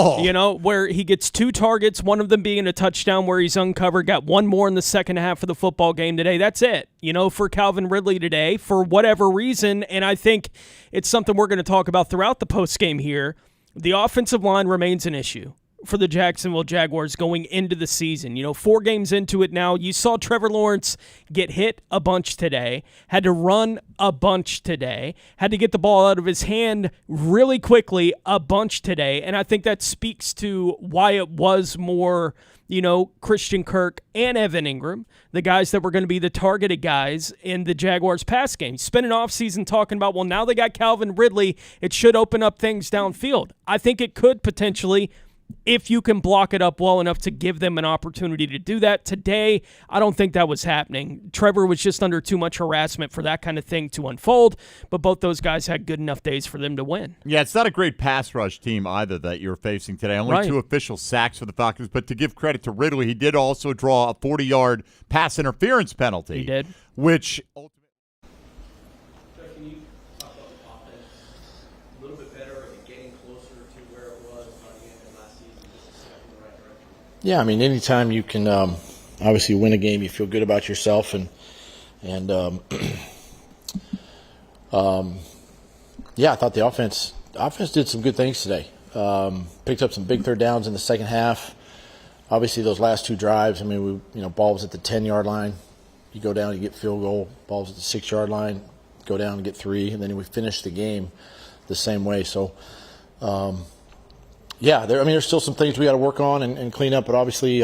where he gets 2 targets, one of them being a touchdown where he's uncovered, got one more in the second half of the football game today. That's it, for Calvin Ridley today for whatever reason. And I think it's something we're going to talk about throughout the postgame here. The offensive line remains an issue for the Jacksonville Jaguars going into the season. 4 games into it now, you saw Trevor Lawrence get hit a bunch today, had to run a bunch today, had to get the ball out of his hand really quickly a bunch today, and I think that speaks to why it was more, Christian Kirk and Evan Ingram, the guys that were going to be the targeted guys in the Jaguars pass game. Spent an offseason talking about, well, now they got Calvin Ridley, it should open up things downfield. I think it could potentially, if you can block it up well enough to give them an opportunity to do that. Today, I don't think that was happening. Trevor was just under too much harassment for that kind of thing to unfold, but both those guys had good enough days for them to win. Yeah, it's not a great pass rush team either that you're facing today. Only 2 official sacks for the Falcons, but to give credit to Ridley, he did also draw a 40-yard pass interference penalty. He did. Which ultimately... Can you talk about the offense a little bit better, or getting closer to where it was by the end of last season, just a step in the right direction? Yeah, I mean, anytime you can obviously win a game, you feel good about yourself, and I thought the offense did some good things today. Picked up some big third downs in the second half. Obviously, those last 2 drives, I mean, ball was at the 10-yard line. You go down, you get field goal. Ball was at the 6-yard line. Go down and get 3, and then we finished the game the same way. So, there's still some things we got to work on and clean up, but obviously,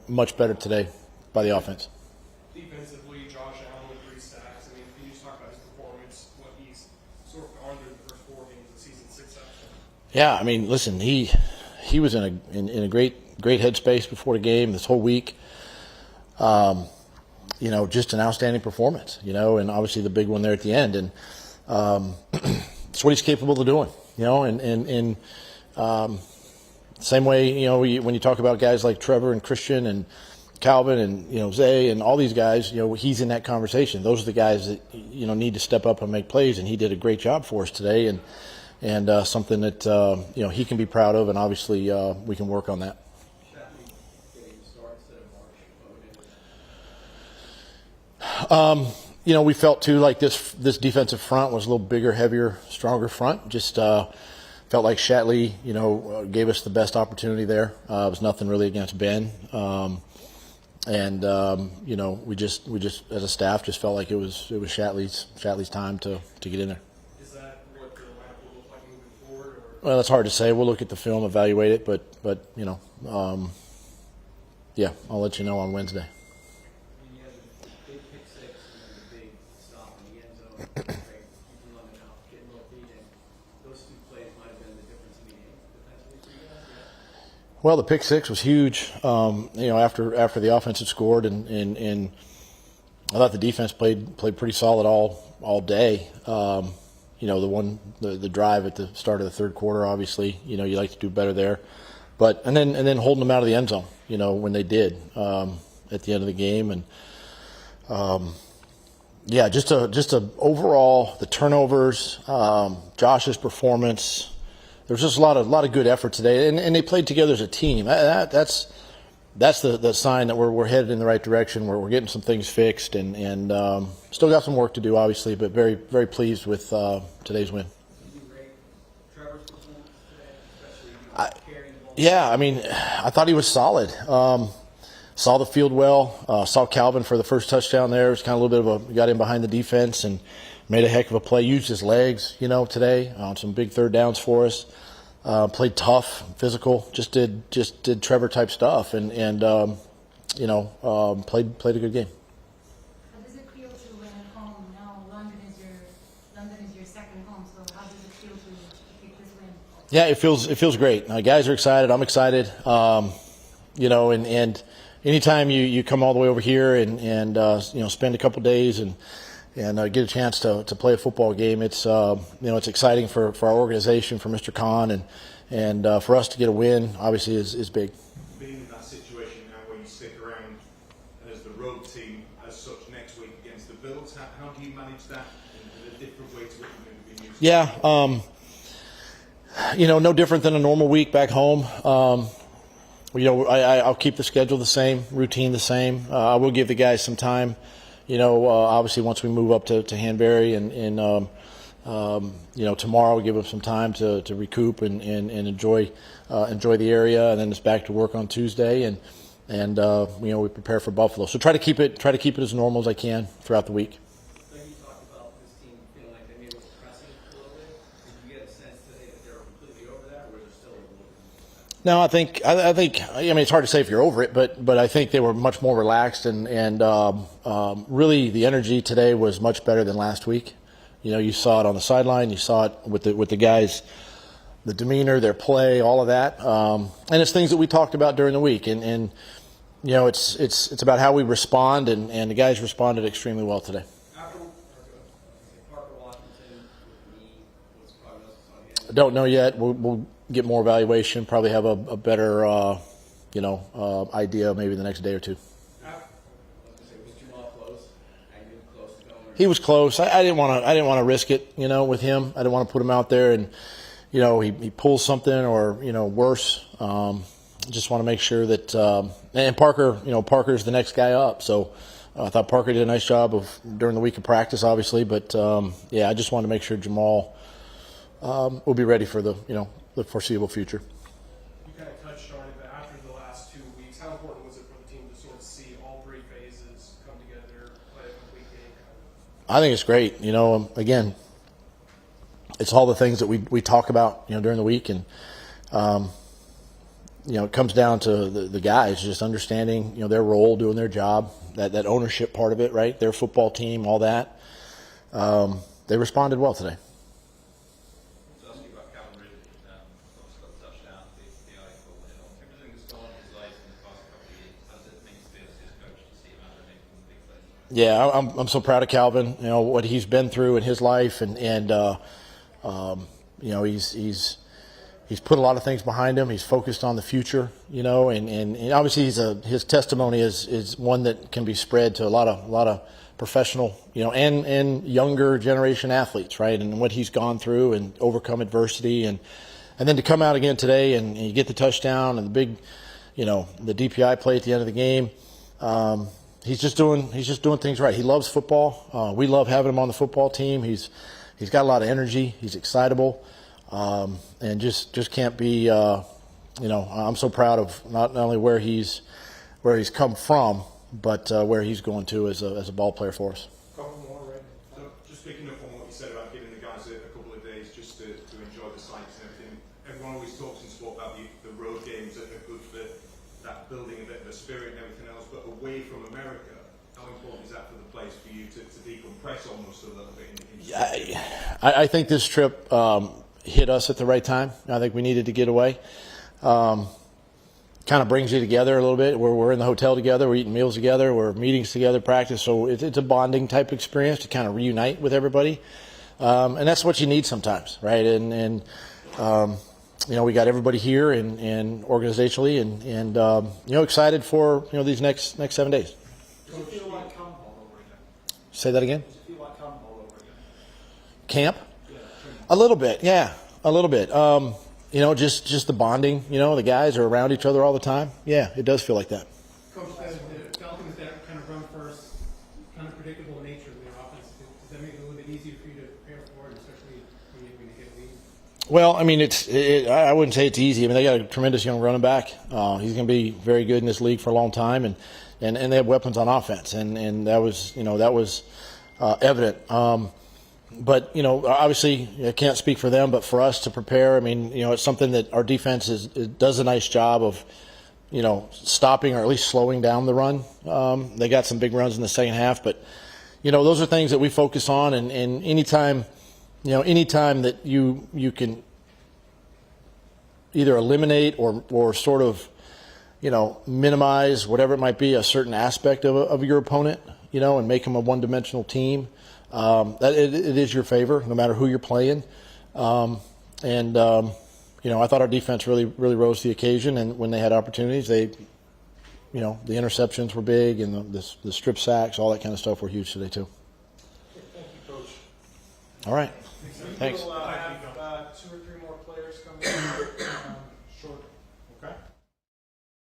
much better today by the offense. Defensively, Josh Allen with 3 sacks. I mean, can you just talk about his performance, what he's sort of gone through the first 4 games of the season, 6 sacks? Yeah, I mean, listen, he was in a great headspace before the game this whole week. Just an outstanding performance, and obviously the big one there at the end. And it's what he's capable of doing, and same way, when you talk about guys like Trevor and Christian and Calvin and, Zay and all these guys, he's in that conversation. Those are the guys that, need to step up and make plays, and he did a great job for us today, and something that, he can be proud of, and obviously we can work on that. We felt too like this defensive front was a little bigger, heavier, stronger front. Just felt like Shatley, gave us the best opportunity there. It was nothing really against Ben, we just as a staff just felt like it was Shatley's time to get in there. Is that what the lineup will look like moving forward? Or? Well, that's hard to say. We'll look at the film, evaluate it, but I'll let you know on Wednesday. Well, the pick 6 was huge. After the offense had scored, and I thought the defense played pretty solid all day. The drive at the start of the third quarter, obviously, you like to do better there, and then holding them out of the end zone, when they did at the end of the game, and just a overall the turnovers, Josh's performance. There was just a lot of good effort today, and they played together as a team. That's the sign that we're headed in the right direction. We're getting some things fixed, and still got some work to do, obviously, but very, very pleased with today's win. I thought he was solid. Saw the field well. Saw Calvin for the first touchdown there. It was kind of a little bit of got in behind the defense and made a heck of a play. Used his legs, today on some big third downs for us. Played tough, physical. Just did Trevor type stuff, and played a good game. How does it feel to win at home? Now London is your second home. So how does it feel to pick this win? Yeah, it feels great. Guys are excited. I'm excited. And anytime you come all the way over here and spend a couple days and get a chance to play a football game, it's it's exciting for our organization, for Mr. Khan, and for us to get a win obviously is big. Being in that situation now where you stick around as the road team as such next week against the Bills, how do you manage that in a different way to what you've been used to? Yeah, No different than a normal week back home. I'll keep the schedule the same, routine the same. I will give the guys some time. Obviously once we move up to Hanbury and tomorrow we'll give them some time to recoup and enjoy the area, and then it's back to work on Tuesday, and we prepare for Buffalo. So try to keep it as normal as I can throughout the week. So you talked about this team feeling like they maybe was pressing a little bit. Did you get a sense today that they were completely over that, or was there still a little bit? No, I think it's hard to say if you're over it, but I think they were much more relaxed, and really the energy today was much better than last week. You saw it on the sideline, you saw it with the guys, the demeanor, their play, all of that, and it's things that we talked about during the week, and it's about how we respond, and the guys responded extremely well today. Parker Washington with the knee was probably on the end. I don't know yet. We'll get more evaluation. Probably have a better idea maybe the next day or two. Was Jamal close? I knew close to going. He was close. I didn't want to risk it. With him, I didn't want to put him out there and he pulls something or worse. Just want to make sure that and Parker. Parker's the next guy up. So I thought Parker did a nice job during the week of practice, obviously. But I just want to make sure Jamal will be ready for the foreseeable future. You kind of touched on it, but after the last 2 weeks, how important was it for the team to sort of see all three phases come together, play a complete game? I think it's great. Again, it's all the things that we talk about, during the week, and it comes down to the guys just understanding, their role, doing their job, that ownership part of it, right? Their football team, all that. They responded well today. Yeah, I'm so proud of Calvin. What he's been through in his life, and he's put a lot of things behind him. He's focused on the future, and obviously his testimony is one that can be spread to a lot of professional, and younger generation athletes, right? And what he's gone through and overcome adversity, and then to come out again today and you get the touchdown and the big, the DPI play at the end of the game. He's just doing things right. He loves football. We love having him on the football team. He's got a lot of energy. He's excitable, and just can't be. I'm so proud of not only where he's come from, but where he's going to as a ball player for us. Couple more, right? So just picking up on what you said about giving the guys a couple of days just to enjoy the sights and everything. Everyone always talks in sport about the road games that are good for that building a bit of a spirit and everything else, but away from America, how important is that for the place for you to decompress almost a little bit? I think this trip hit us at the right time. I think we needed to get away. Kind of brings you together a little bit. We're in the hotel together, we're eating meals together, we're meetings together, practice. So it's a bonding type experience to kind of reunite with everybody, and that's what you need sometimes, right? And we got everybody here and organizationally and excited for these next 7 days. Does it feel like camp all over again? Say that again. Does it feel like camp all over again? Camp? Yeah. A little bit, yeah, a little bit. Just the bonding. The guys are around each other all the time. Yeah, it does feel like that. Coach, the Falcons that kind of run first, kind of predictable nature of their offense. Does that make it a little bit easier for you to prepare for it, especially when you get a lead? Well, I wouldn't say it's easy. they got a tremendous young running back. He's going to be very good in this league for a long time, and they have weapons on offense, and that was evident. But obviously, I can't speak for them, but for us to prepare, it's something that our defense does a nice job of, stopping or at least slowing down the run. They got some big runs in the second half, but those are things that we focus on, and anytime that you can either eliminate or sort of, minimize whatever it might be, a certain aspect of your opponent, and make them a one-dimensional team, that it is your favor, no matter who you're playing. I thought our defense really rose to the occasion, and when they had opportunities, the interceptions were big, and the strip sacks, all that kind of stuff were huge today too. Thank you, Coach. All right. Thanks. We'll have 2 or 3 more players come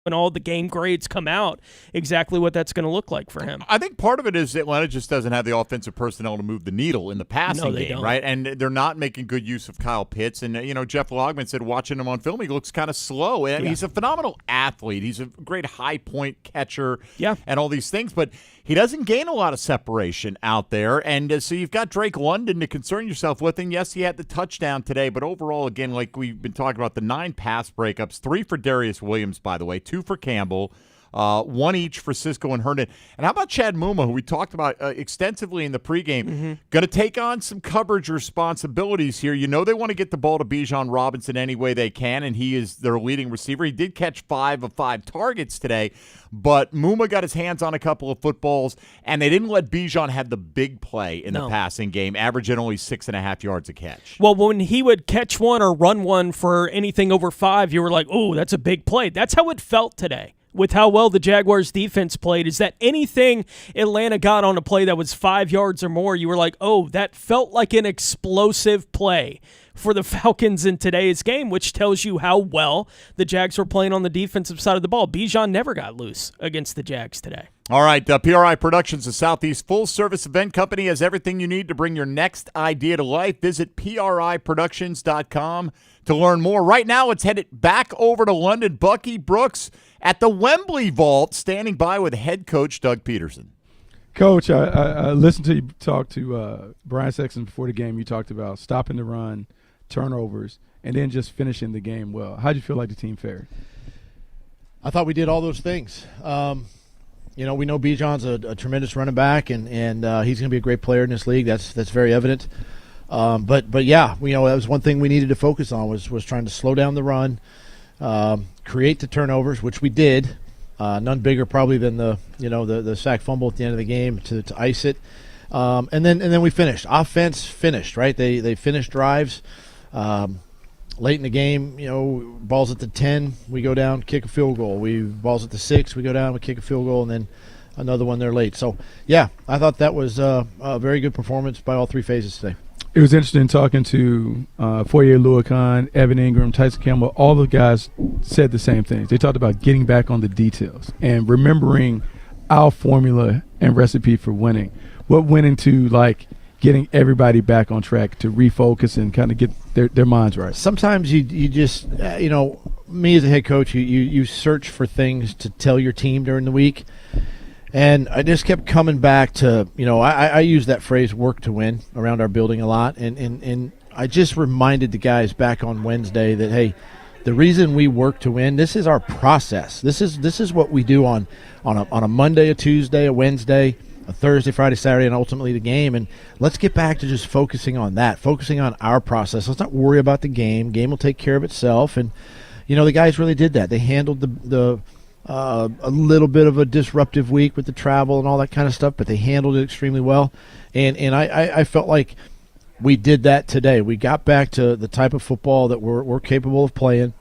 when all the game grades come out, exactly what that's going to look like for him. I think part of it is Atlanta just doesn't have the offensive personnel to move the needle in the passing game, don't. right? And they're not making good use of Kyle Pitts. And, Jeff Logman said watching him on film, he looks kind of slow. And he's a phenomenal athlete. He's a great high-point catcher and all these things. But he doesn't gain a lot of separation out there. And so you've got Drake London to concern yourself with. And, yes, he had the touchdown today. But overall, again, like we've been talking about, the 9 pass breakups, 3 for Darius Williams, by the way, 2 for Campbell, 1 each for Cisco and Herndon. And how about Chad Muma, who we talked about extensively in the pregame, going to take on some coverage responsibilities here. They want to get the ball to Bijan Robinson any way they can, and he is their leading receiver. He did catch 5 of 5 targets today, but Muma got his hands on a couple of footballs, and they didn't let Bijan have the big play in the passing game, averaging only 6.5 yards a catch. Well, when he would catch one or run one for anything over 5, you were like, oh, that's a big play. That's how it felt today with how well the Jaguars defense played, is that anything Atlanta got on a play that was 5 yards or more, you were like, oh, that felt like an explosive play for the Falcons in today's game, which tells you how well the Jags were playing on the defensive side of the ball. Bijan never got loose against the Jags today. All right, PRI Productions, the Southeast full-service event company, has everything you need to bring your next idea to life. Visit PRIProductions.com to learn more. Right now, it's headed back over to London. Bucky Brooks at the Wembley Vault, standing by with head coach Doug Peterson. Coach, I listened to you talk to Brian Sexton before the game. You talked about stopping the run, turnovers, and then just finishing the game well. How did you feel like the team fared? I thought we did all those things. We know Bijan's a tremendous running back, and he's going to be a great player in this league. That's very evident. But yeah, that was one thing we needed to focus on was trying to slow down the run, create the turnovers, which we did. None bigger probably than the sack fumble at the end of the game to ice it. And then we finished. Offense finished, right? They finished drives. Late in the game, balls at the 10, we go down, kick a field goal. Balls at the 6, we go down, we kick a field goal, and then another one there late. So, yeah, I thought that was a very good performance by all 3 phases today. It was interesting talking to Foye Oluokun, Evan Ingram, Tyson Campbell. All the guys said the same things. They talked about getting back on the details and remembering our formula and recipe for winning. What went into, getting everybody back on track to refocus and kind of get their minds right? Sometimes you just, me as a head coach, you search for things to tell your team during the week. And I just kept coming back to, I use that phrase work to win around our building a lot. And I just reminded the guys back on Wednesday that, hey, the reason we work to win, this is our process. This is what we do on a Monday, a Tuesday, a Wednesday, a Thursday, Friday, Saturday, and ultimately the game. And let's get back to just focusing on that, focusing on our process. Let's not worry about the game. Game will take care of itself. And, the guys really did that. They handled the a little bit of a disruptive week with the travel and all that kind of stuff, but they handled it extremely well. And I felt like we did that today. We got back to the type of football that we're capable of playing.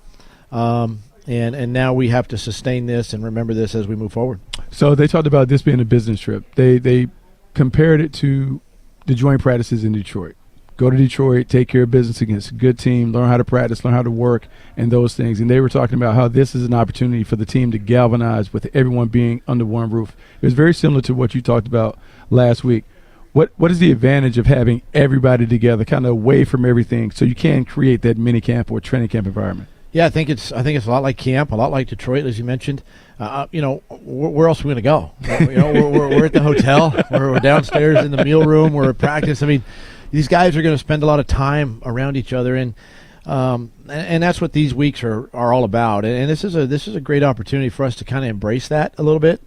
And now we have to sustain this and remember this as we move forward. So they talked about this being a business trip. They compared it to the joint practices in Detroit. Go to Detroit, take care of business against a good team, learn how to practice, learn how to work, and those things. And they were talking about how this is an opportunity for the team to galvanize with everyone being under one roof. It was very similar to what you talked about last week. What is the advantage of having everybody together, kind of away from everything, so you can create that mini camp or training camp environment? Yeah, I think it's a lot like camp, a lot like Detroit, as you mentioned. Where else are we going to go? We're at the hotel, we're downstairs in the meal room, we're at practice. I mean, these guys are going to spend a lot of time around each other, and that's what these weeks are all about. And this is a great opportunity for us to kind of embrace that a little bit,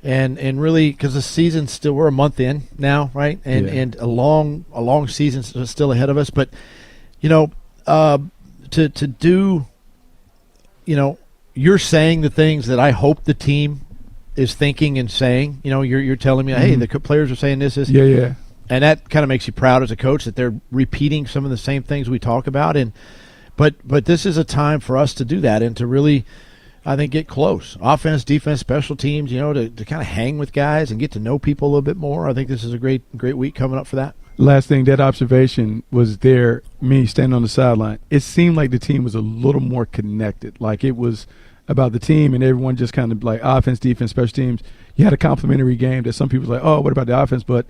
and really, because the season's still, we're a month in now, right? And a long season still ahead of us. But to do, you're saying the things that I hope the team is thinking and saying. You're telling me, hey, the players are saying this. Yeah. And that kind of makes you proud as a coach that they're repeating some of the same things we talk about. But this is a time for us to do that and to really, I think, get close. Offense, defense, special teams, to kind of hang with guys and get to know people a little bit more. I think this is a great week coming up for that. Last thing, that observation was there, me standing on the sideline. It seemed like the team was a little more connected. Like it was about the team, and everyone just kind of like offense, defense, special teams. You had a complimentary game that some people were like, oh, what about the offense? But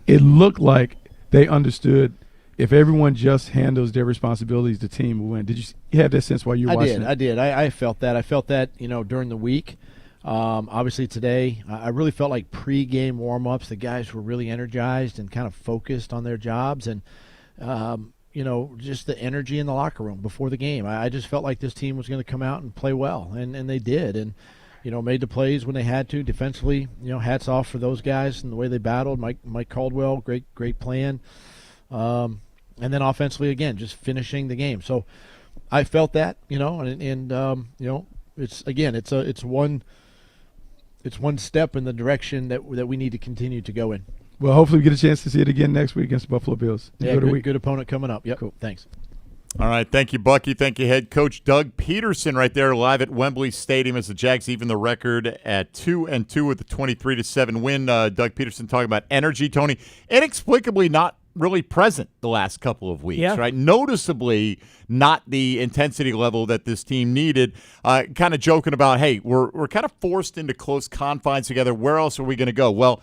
it looked like they understood if everyone just handles their responsibilities, the team will win. Did you have that sense while you were watching? I did. I felt that. I felt that, during the week. Obviously today, I really felt like pre-game warm-ups, the guys were really energized and kind of focused on their jobs, and just the energy in the locker room before the game. I just felt like this team was going to come out and play well, and they did, and made the plays when they had to defensively. Hats off for those guys and the way they battled. Mike Caldwell, great plan, and then offensively again, just finishing the game. So I felt that, it's one step in the direction that we need to continue to go in. Well, hopefully we get a chance to see it again next week against the Buffalo Bills. Yeah, good opponent coming up. Yep. Cool. Thanks. All right. Thank you, Bucky. Thank you, head coach Doug Peterson right there live at Wembley Stadium as the Jags even the record at 2-2 with the 23-7 win. Doug Peterson talking about energy, Tony. Inexplicably not really present the last couple of weeks, right? Noticeably not the intensity level that this team needed. Kind of joking about, hey, we're kind of forced into close confines together. Where else are we going to go? Well,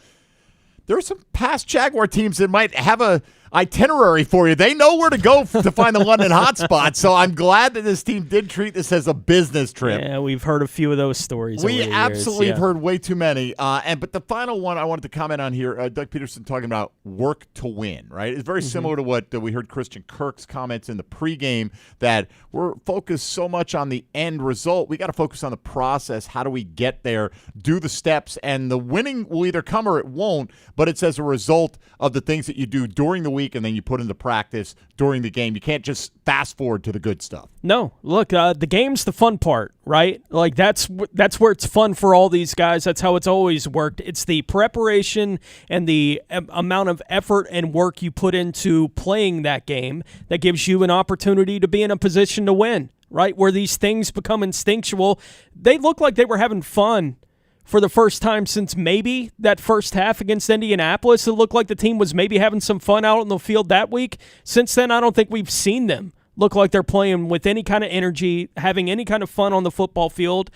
there are some past Jaguar teams that might have a itinerary for you. They know where to go to find the London hotspot. So I'm glad that this team did treat this as a business trip. Yeah, we've heard a few of those stories. We absolutely have heard way too many. But the final one I wanted to comment on here, Doug Peterson talking about work to win, right? It's very similar to what we heard Christian Kirk's comments in the pregame, that we're focused so much on the end result. We got to focus on the process. How do we get there? Do the steps, and the winning will either come or it won't, but it's as a result of the things that you do during the week and then you put into practice during the game. You can't just fast forward to the good stuff. No, look, the game's the fun part, right? Like that's where it's fun for all these guys. That's how it's always worked. It's the preparation and the amount of effort and work you put into playing that game that gives you an opportunity to be in a position to win, right? Where these things become instinctual. They look like they were having fun for the first time since maybe that first half against Indianapolis. It looked like the team was maybe having some fun out on the field that week. Since then, I don't think we've seen them look like they're playing with any kind of energy, having any kind of fun on the football field.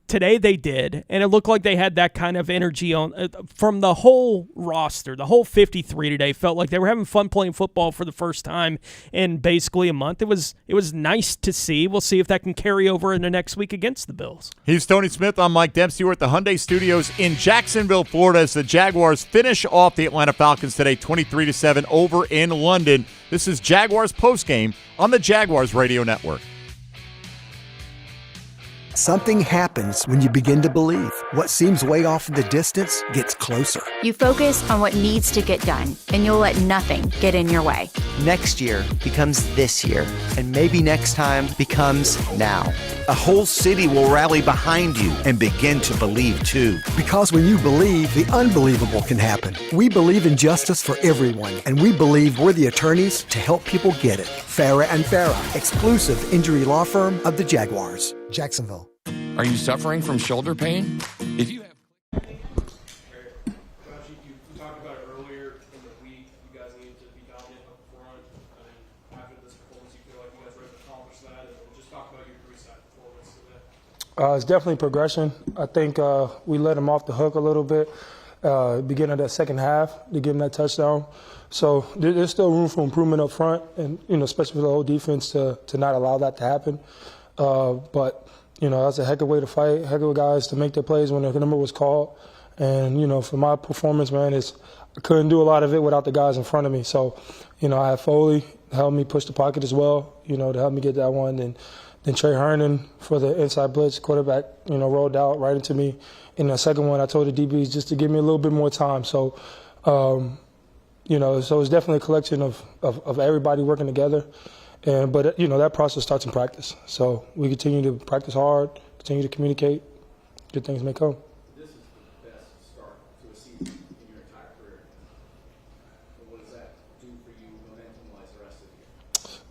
Today they did, and it looked like they had that kind of energy on from the whole roster. The whole 53 today felt like they were having fun playing football for the first time in basically a month. It was nice to see. We'll see if that can carry over into next week against the Bills. He's Tony Smith. I'm Mike Dempsey. We're at the Hyundai Studios in Jacksonville, Florida, as the Jaguars finish off the Atlanta Falcons today, 23-7 over in London. This is Jaguars Postgame on the Jaguars Radio Network. Something happens when you begin to believe. What seems way off in the distance gets closer. You focus on what needs to get done, and you'll let nothing get in your way. Next year becomes this year, and maybe next time becomes now. A whole city will rally behind you and begin to believe too. Because when you believe, the unbelievable can happen. We believe in justice for everyone, and we believe we're the attorneys to help people get it. Farah and Farah, exclusive injury law firm of the Jaguars. Jacksonville. Are you suffering from shoulder pain? If you have... You talked about it earlier in the week. You guys needed to be dominant up front. After this performance, you feel like you guys were able to accomplish that. And just talk about your three-side performance today. It's definitely progression. I think we let him off the hook a little bit beginning of that second half to give him that touchdown. So there's still room for improvement up front, and especially for the whole defense to not allow that to happen. But that's a heck of a way to fight, heck of a guys to make their plays when the number was called. And, for my performance, man, I couldn't do a lot of it without the guys in front of me. So, I had Foley to help me push the pocket as well, to help me get that one. And then Trey Herndon for the inside blitz, quarterback, rolled out right into me. In the second one, I told the DBs just to give me a little bit more time. So, so it's definitely a collection of everybody working together. But that process starts in practice. So we continue to practice hard, continue to communicate. Good things may come. This is the best start to a season in your entire career. What does that do for you momentum-wise the rest of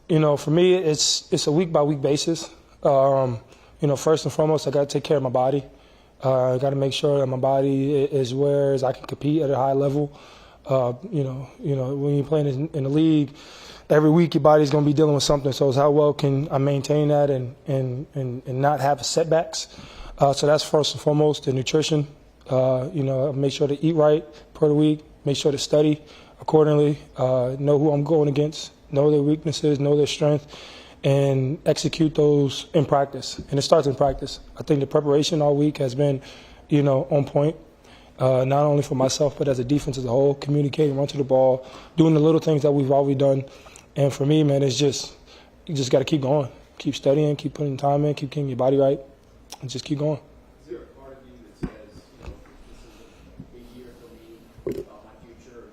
the year? For me, it's a week-by-week basis. First and foremost, I got to take care of my body. I got to make sure that my body is where I can compete at a high level. When you're playing in the league, every week your body's going to be dealing with something. So it's how well can I maintain that and not have setbacks. So that's first and foremost, the nutrition. Make sure to eat right per the week, make sure to study accordingly, know who I'm going against, know their weaknesses, know their strength, and execute those in practice. And it starts in practice. I think the preparation all week has been, on point, not only for myself but as a defense as a whole, communicating, run to the ball, doing the little things that we've always done. And for me, man, it's just you just got to keep going, keep studying, keep putting time in, keep getting your body right, and just keep going. Is there a part of you that says, this is a big year for me, about my future,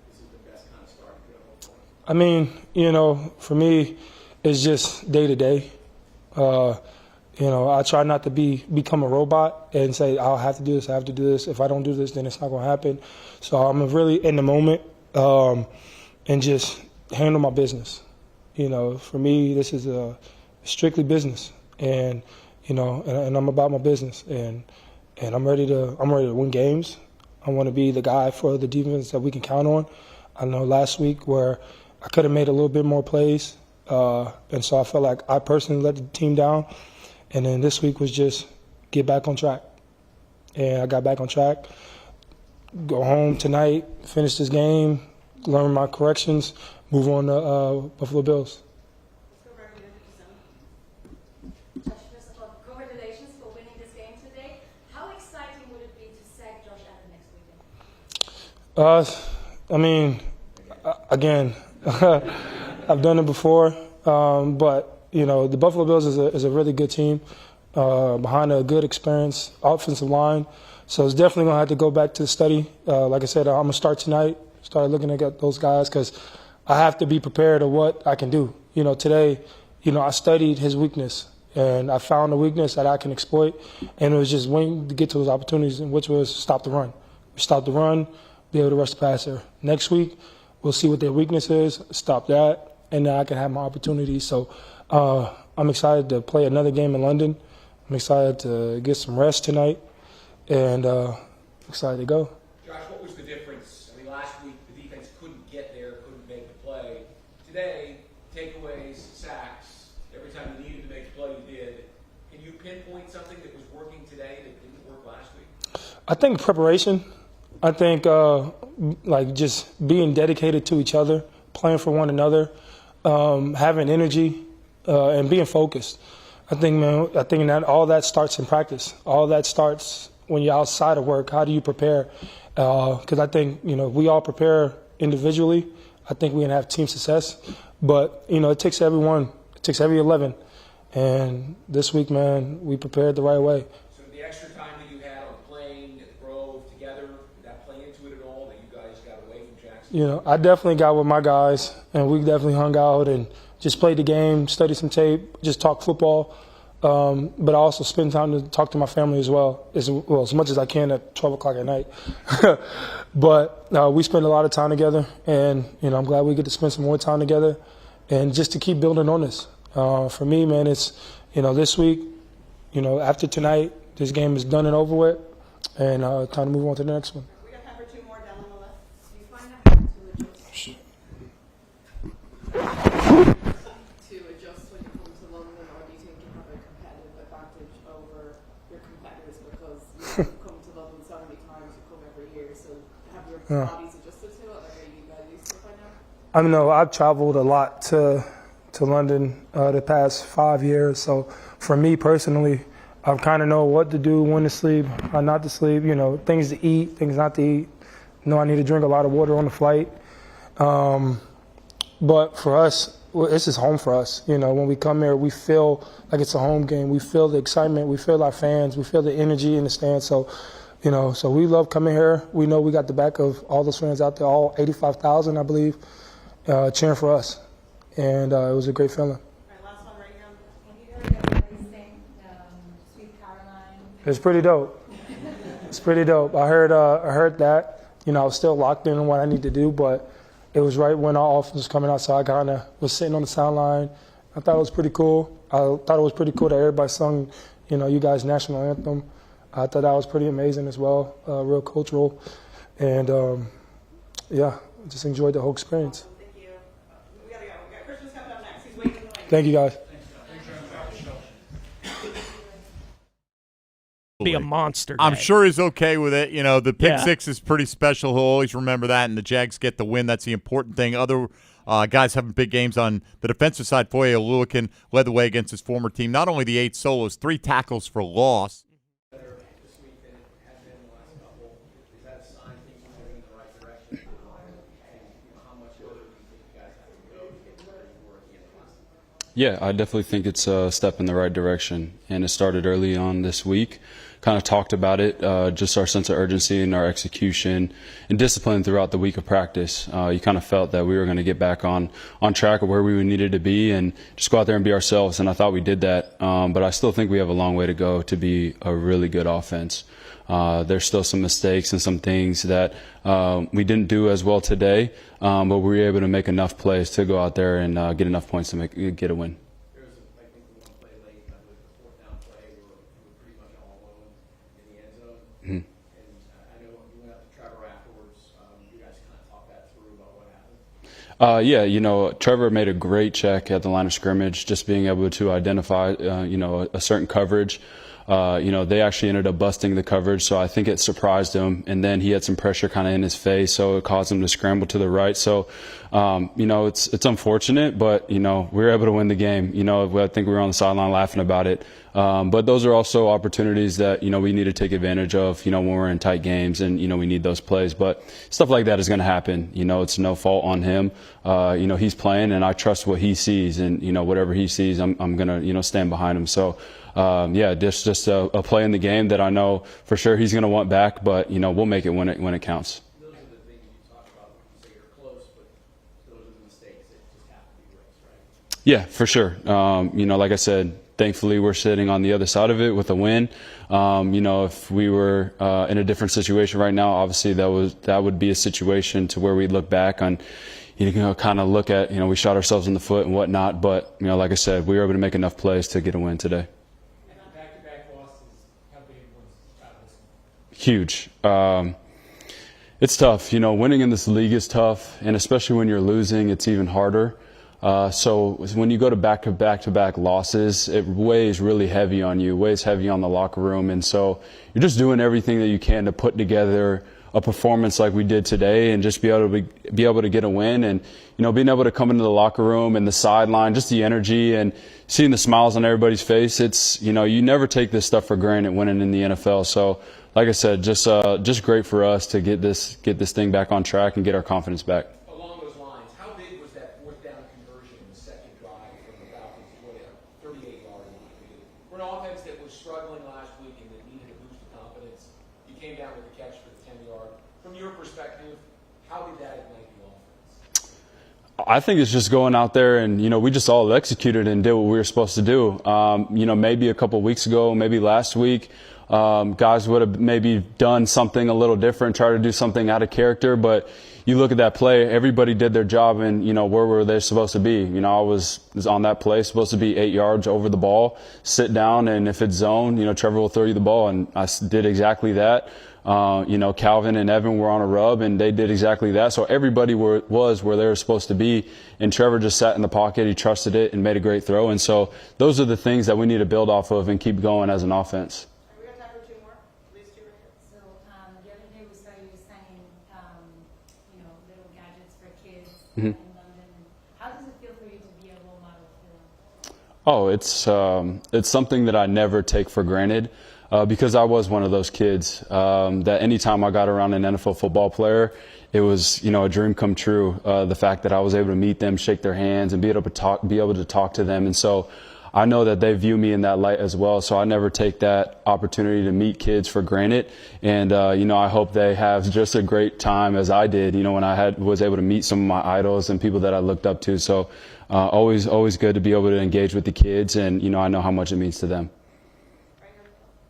this is the best kind of start you could hope for? I mean, for me, it's just day to day. I try not to become a robot and say, I'll have to do this, I have to do this. If I don't do this, then it's not going to happen. So I'm really in the moment and just handle my business. For me, this is strictly business. And, and I'm about my business. And I'm ready to win games. I want to be the guy for the defense that we can count on. I know last week where I could have made a little bit more plays. And so I felt like I personally let the team down. And then this week was just get back on track. And I got back on track, go home tonight, finish this game, learn my corrections, move on to Buffalo Bills. Congratulations for winning this game today. How exciting would it be to sack Josh Allen next weekend? Again, I've done it before, but the Buffalo Bills is a really good team behind a good experienced offensive line. So it's definitely going to have to go back to the study. Like I said, I'm going to start tonight, start looking at those guys because I have to be prepared of what I can do. Today, I studied his weakness and I found a weakness that I can exploit. And it was just waiting to get to those opportunities, which was stop the run. We stop the run, be able to rush the passer. Next week, we'll see what their weakness is, stop that, and then I can have my opportunities. So I'm excited to play another game in London. I'm excited to get some rest tonight, and excited to go. Josh, what was the difference? I mean, last week the defense couldn't get there, couldn't make the play. Today, takeaways, sacks, every time you needed to make a play, you did. Can you pinpoint something that was working today that didn't work last week? I think preparation. I think just being dedicated to each other, playing for one another, having energy, and being focused. I think that all that starts in practice. All that starts when you're outside of work. How do you prepare? Because I think, if we all prepare individually, I think we can have team success. But, it takes everyone. It takes every 11. And this week, man, we prepared the right way. So the extra time that you had on the plane at the Grove together, did that play into it at all, that you guys got away from Jacksonville? I definitely got with my guys, and we definitely hung out and just played the game, studied some tape, just talk football. But I also spend time to talk to my family as well, as much as I can at 12 o'clock at night. But we spend a lot of time together, and I'm glad we get to spend some more time together, and just to keep building on this. For me, man, it's this week, after tonight, this game is done and over with, and time to move on to the next one. We got time for two more down on the left. Do you find that hard to adjust when you come to London, or do you think you have a competitive advantage over your competitors because you come to London so many times, you come every year, so have your bodies adjusted to it? Like, are you guys used to it by now? I've traveled a lot to London the past 5 years, so for me personally, I kind of know what to do, when to sleep, how not to sleep, things to eat, things not to eat. I need to drink a lot of water on the flight. But for us, this is home for us. When we come here, we feel like it's a home game. We feel the excitement. We feel our fans. We feel the energy in the stands. So, so we love coming here. We know we got the back of all those fans out there, all 85,000, I believe, cheering for us. And it was a great feeling. All right, last one right here. Have you heard everybody sing Sweet Caroline? It's pretty dope. It's pretty dope. I heard that. I was still locked in on what I need to do, but it was right when our offense was coming out, so I kind of was sitting on the sideline. I thought it was pretty cool. I thought it was pretty cool that everybody sung, you guys' national anthem. I thought that was pretty amazing as well, real cultural. And, just enjoyed the whole experience. Thank you. Thank you, guys. Be a monster day. I'm sure he's okay with it. You know, the pick six is pretty special. He'll always remember that, and the Jags get the win. That's the important thing. Other guys having big games on the defensive side. Foye Oluokun led the way against his former team. Not only the 8 solos, 3 tackles for loss. Yeah, I definitely think it's a step in the right direction, and it started early on this week. Kind of talked about it, just our sense of urgency and our execution and discipline throughout the week of practice. You kind of felt that we were going to get back on track of where we needed to be and just go out there and be ourselves, and I thought we did that. But I still think we have a long way to go to be a really good offense. There's still some mistakes and some things that we didn't do as well today, but we were able to make enough plays to go out there and get enough points to get a win. Mm-hmm. Yeah, you know, Trevor made a great check at the line of scrimmage, just being able to identify, you know, a certain coverage. You know, they actually ended up busting the coverage, so I think it surprised him. And then he had some pressure kind of in his face, so it caused him to scramble to the right. So, you know, it's unfortunate, but, you know, we were able to win the game. You know, I think we were on the sideline laughing about it. But those are also opportunities that, you know, we need to take advantage of, you know, when we're in tight games and, you know, we need those plays. But stuff like that is going to happen. You know, it's no fault on him. You know, he's playing, and I trust what he sees. And, you know, whatever he sees, I'm going to, you know, stand behind him. So, yeah, just a play in the game that I know for sure he's going to want back. But, you know, we'll make it when it counts. Those are the things you talk about when you say you're close, but those are the mistakes that just have to be raised, right? Yeah, for sure. You know, like I said, thankfully we're sitting on the other side of it with a win. You know, if we were in a different situation right now, obviously that would be a situation to where we look back on, you know, kind of look at, you know, we shot ourselves in the foot and whatnot. But, you know, like I said, we were able to make enough plays to get a win today. Back-to-back losses, how big was this? Huge. It's tough. You know, winning in this league is tough, and especially when you're losing, it's even harder. So when you go to back-to-back losses, it weighs really heavy on you, weighs heavy on the locker room. And so you're just doing everything that you can to put together a performance like we did today and just be able to get a win. And, you know, being able to come into the locker room and the sideline, just the energy and seeing the smiles on everybody's face. It's, you know, you never take this stuff for granted winning in the NFL. So, like I said, just great for us to get this thing back on track and get our confidence back. Along those lines, how big was that fourth down conversion in the second drive from the Falcons to a 38-yard line? For an offense that was struggling last week and that needed a boost of confidence, you came down with a catch for the 10-yard. From your perspective, how did that ignite the offense? I think it's just going out there and, you know, we just all executed and did what we were supposed to do. You know, maybe a couple weeks ago, maybe last week, guys would have maybe done something a little different, try to do something out of character. But you look at that play, everybody did their job, and, you know, where were they supposed to be? You know, I was on that play, supposed to be 8 yards over the ball, sit down, and if it's zone, you know, Trevor will throw you the ball. And I did exactly that. You know, Calvin and Evan were on a rub, and they did exactly that. So everybody was where they were supposed to be, and Trevor just sat in the pocket. He trusted it and made a great throw. And so those are the things that we need to build off of and keep going as an offense. Mm-hmm. How does it feel for you to be a role model for them? Oh, it's something that I never take for granted because I was one of those kids that anytime I got around an NFL football player, it was, you know, a dream come true. The fact that I was able to meet them, shake their hands, and be able to talk to them. And so I know that they view me in that light as well. So I never take that opportunity to meet kids for granted. And, you know, I hope they have just a great time as I did, you know, when I was able to meet some of my idols and people that I looked up to. So always good to be able to engage with the kids. And, you know, I know how much it means to them.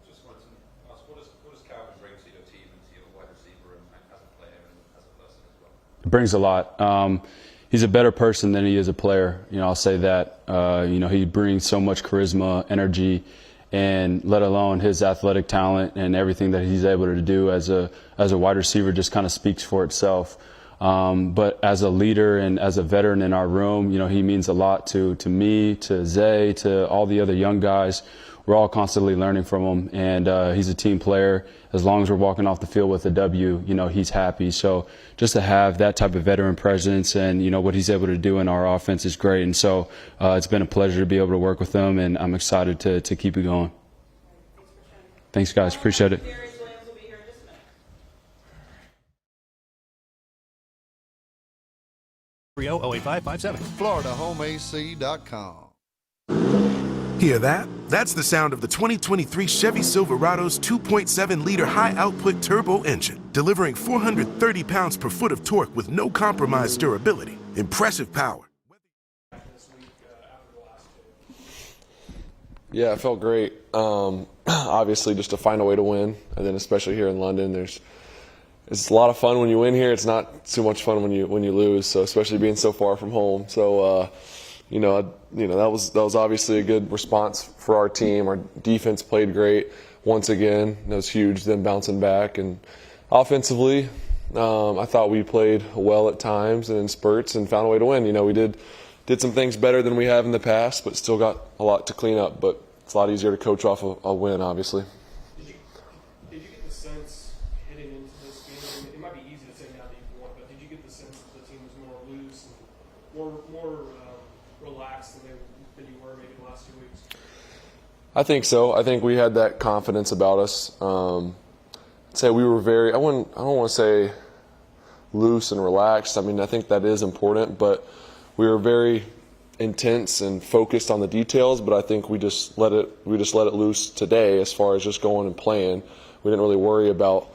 Just wanted to ask, what does Calvin bring to your team and to your wide receiver and as a player and as a person as well? It brings a lot. He's a better person than he is a player. You know, I'll say that. You know, he brings so much charisma, energy, and let alone his athletic talent and everything that he's able to do as a wide receiver just kind of speaks for itself. But as a leader and as a veteran in our room, he means a lot to me, to Zay, to all the other young guys. We're all constantly learning from him, and he's a team player. As long as we're walking off the field with a W, he's happy. So just to have that type of veteran presence and, what he's able to do in our offense is great. And so it's been a pleasure to be able to work with him, and I'm excited to keep it going. Thanks, guys. Appreciate it. 3-0-085-57. FloridaHomeAC.com. Hear that? That's the sound of the 2023 Chevy Silverado's 2.7-liter high-output turbo engine, delivering 430 pounds per foot of torque with no compromised durability. Impressive power. Yeah, it felt great. Obviously, just to find a way to win, and then especially here in London, it's a lot of fun when you win here. It's not so much fun when you lose. So especially being so far from home. So that was obviously a good response for our team. Our defense played great once again. That was huge. Them bouncing back, and offensively, I thought we played well at times and in spurts and found a way to win. We did some things better than we have in the past, but still got a lot to clean up. But it's a lot easier to coach off a win, obviously. Did you get the sense heading into this game? It might be easy to say now that you've won, but did you get the sense that the team was more loose and more relaxed than you were maybe the last 2 weeks? I think so. I think we had that confidence about us. I'd say we were very, I don't want to say loose and relaxed. I mean, I think that is important, but we were very intense and focused on the details, but I think we just let it loose today as far as just going and playing. We didn't really worry about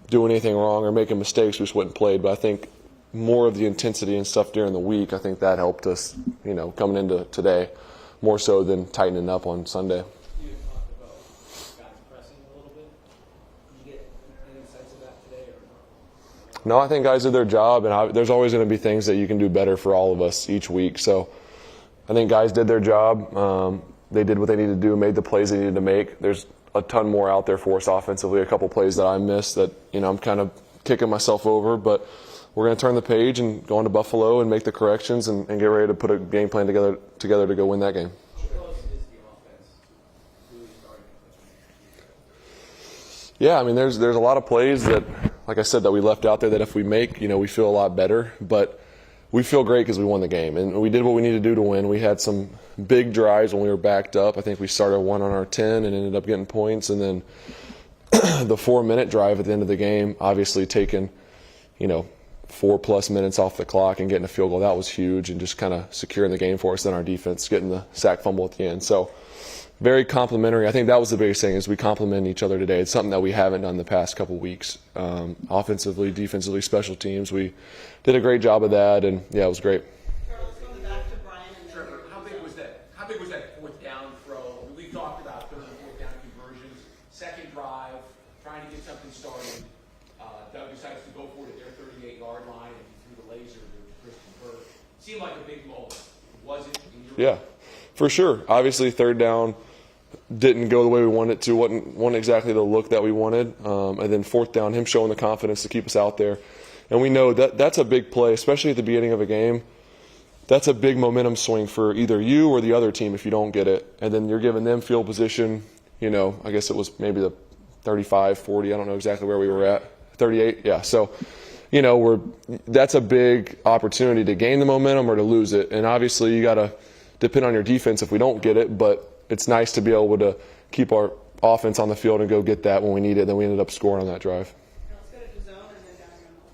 doing anything wrong or making mistakes. We just went and played. But I think more of the intensity and stuff during the week, I think that helped us, coming into today, more so than tightening up on Sunday. You talked about guys pressing a little bit. Did you get any sense of that today or not? No, I think guys did their job, and there's always going to be things that you can do better for all of us each week. So I think guys did their job. They did what they needed to do, made the plays they needed to make. There's a ton more out there for us offensively, a couple plays that I missed that, I'm kind of kicking myself over, but we're going to turn the page and go into Buffalo and make the corrections and get ready to put a game plan together to go win that game. Yeah, I mean, there's a lot of plays that, like I said, that we left out there that if we make, we feel a lot better. But we feel great because we won the game. And we did what we needed to do to win. We had some big drives when we were backed up. I think we started 1 on our 10 and ended up getting points. And then the 4-minute drive at the end of the game, obviously taking, 4+ minutes off the clock and getting a field goal, that was huge, and just kind of securing the game for us. Then our defense getting the sack fumble at the end. So very complimentary. I think that was the biggest thing, is we complement each other today. It's something that we haven't done the past couple weeks. Offensively, defensively, special teams, we did a great job of that, and yeah, it was great. Trevor, how big was that 4th down throw? We talked about 3rd and 4th down conversions. Second drive, trying to get something started. Doug decides to go for it at their 38-yard line, and he threw the laser to Christian Bird. Seemed like a big moment. Was it? Yeah, for sure. Obviously, 3rd down didn't go the way we wanted it to. wasn't exactly the look that we wanted. And then 4th down, him showing the confidence to keep us out there. And we know that that's a big play, especially at the beginning of a game. That's a big momentum swing for either you or the other team if you don't get it. And then you're giving them field position, I guess it was maybe the 35, 40, I don't know exactly where we were at. 38, yeah. So, that's a big opportunity to gain the momentum or to lose it. And obviously you got to depend on your defense if we don't get it, but it's nice to be able to keep our offense on the field and go get that when we need it. Then we ended up scoring on that drive. Let's go to the zone and then down your mouth.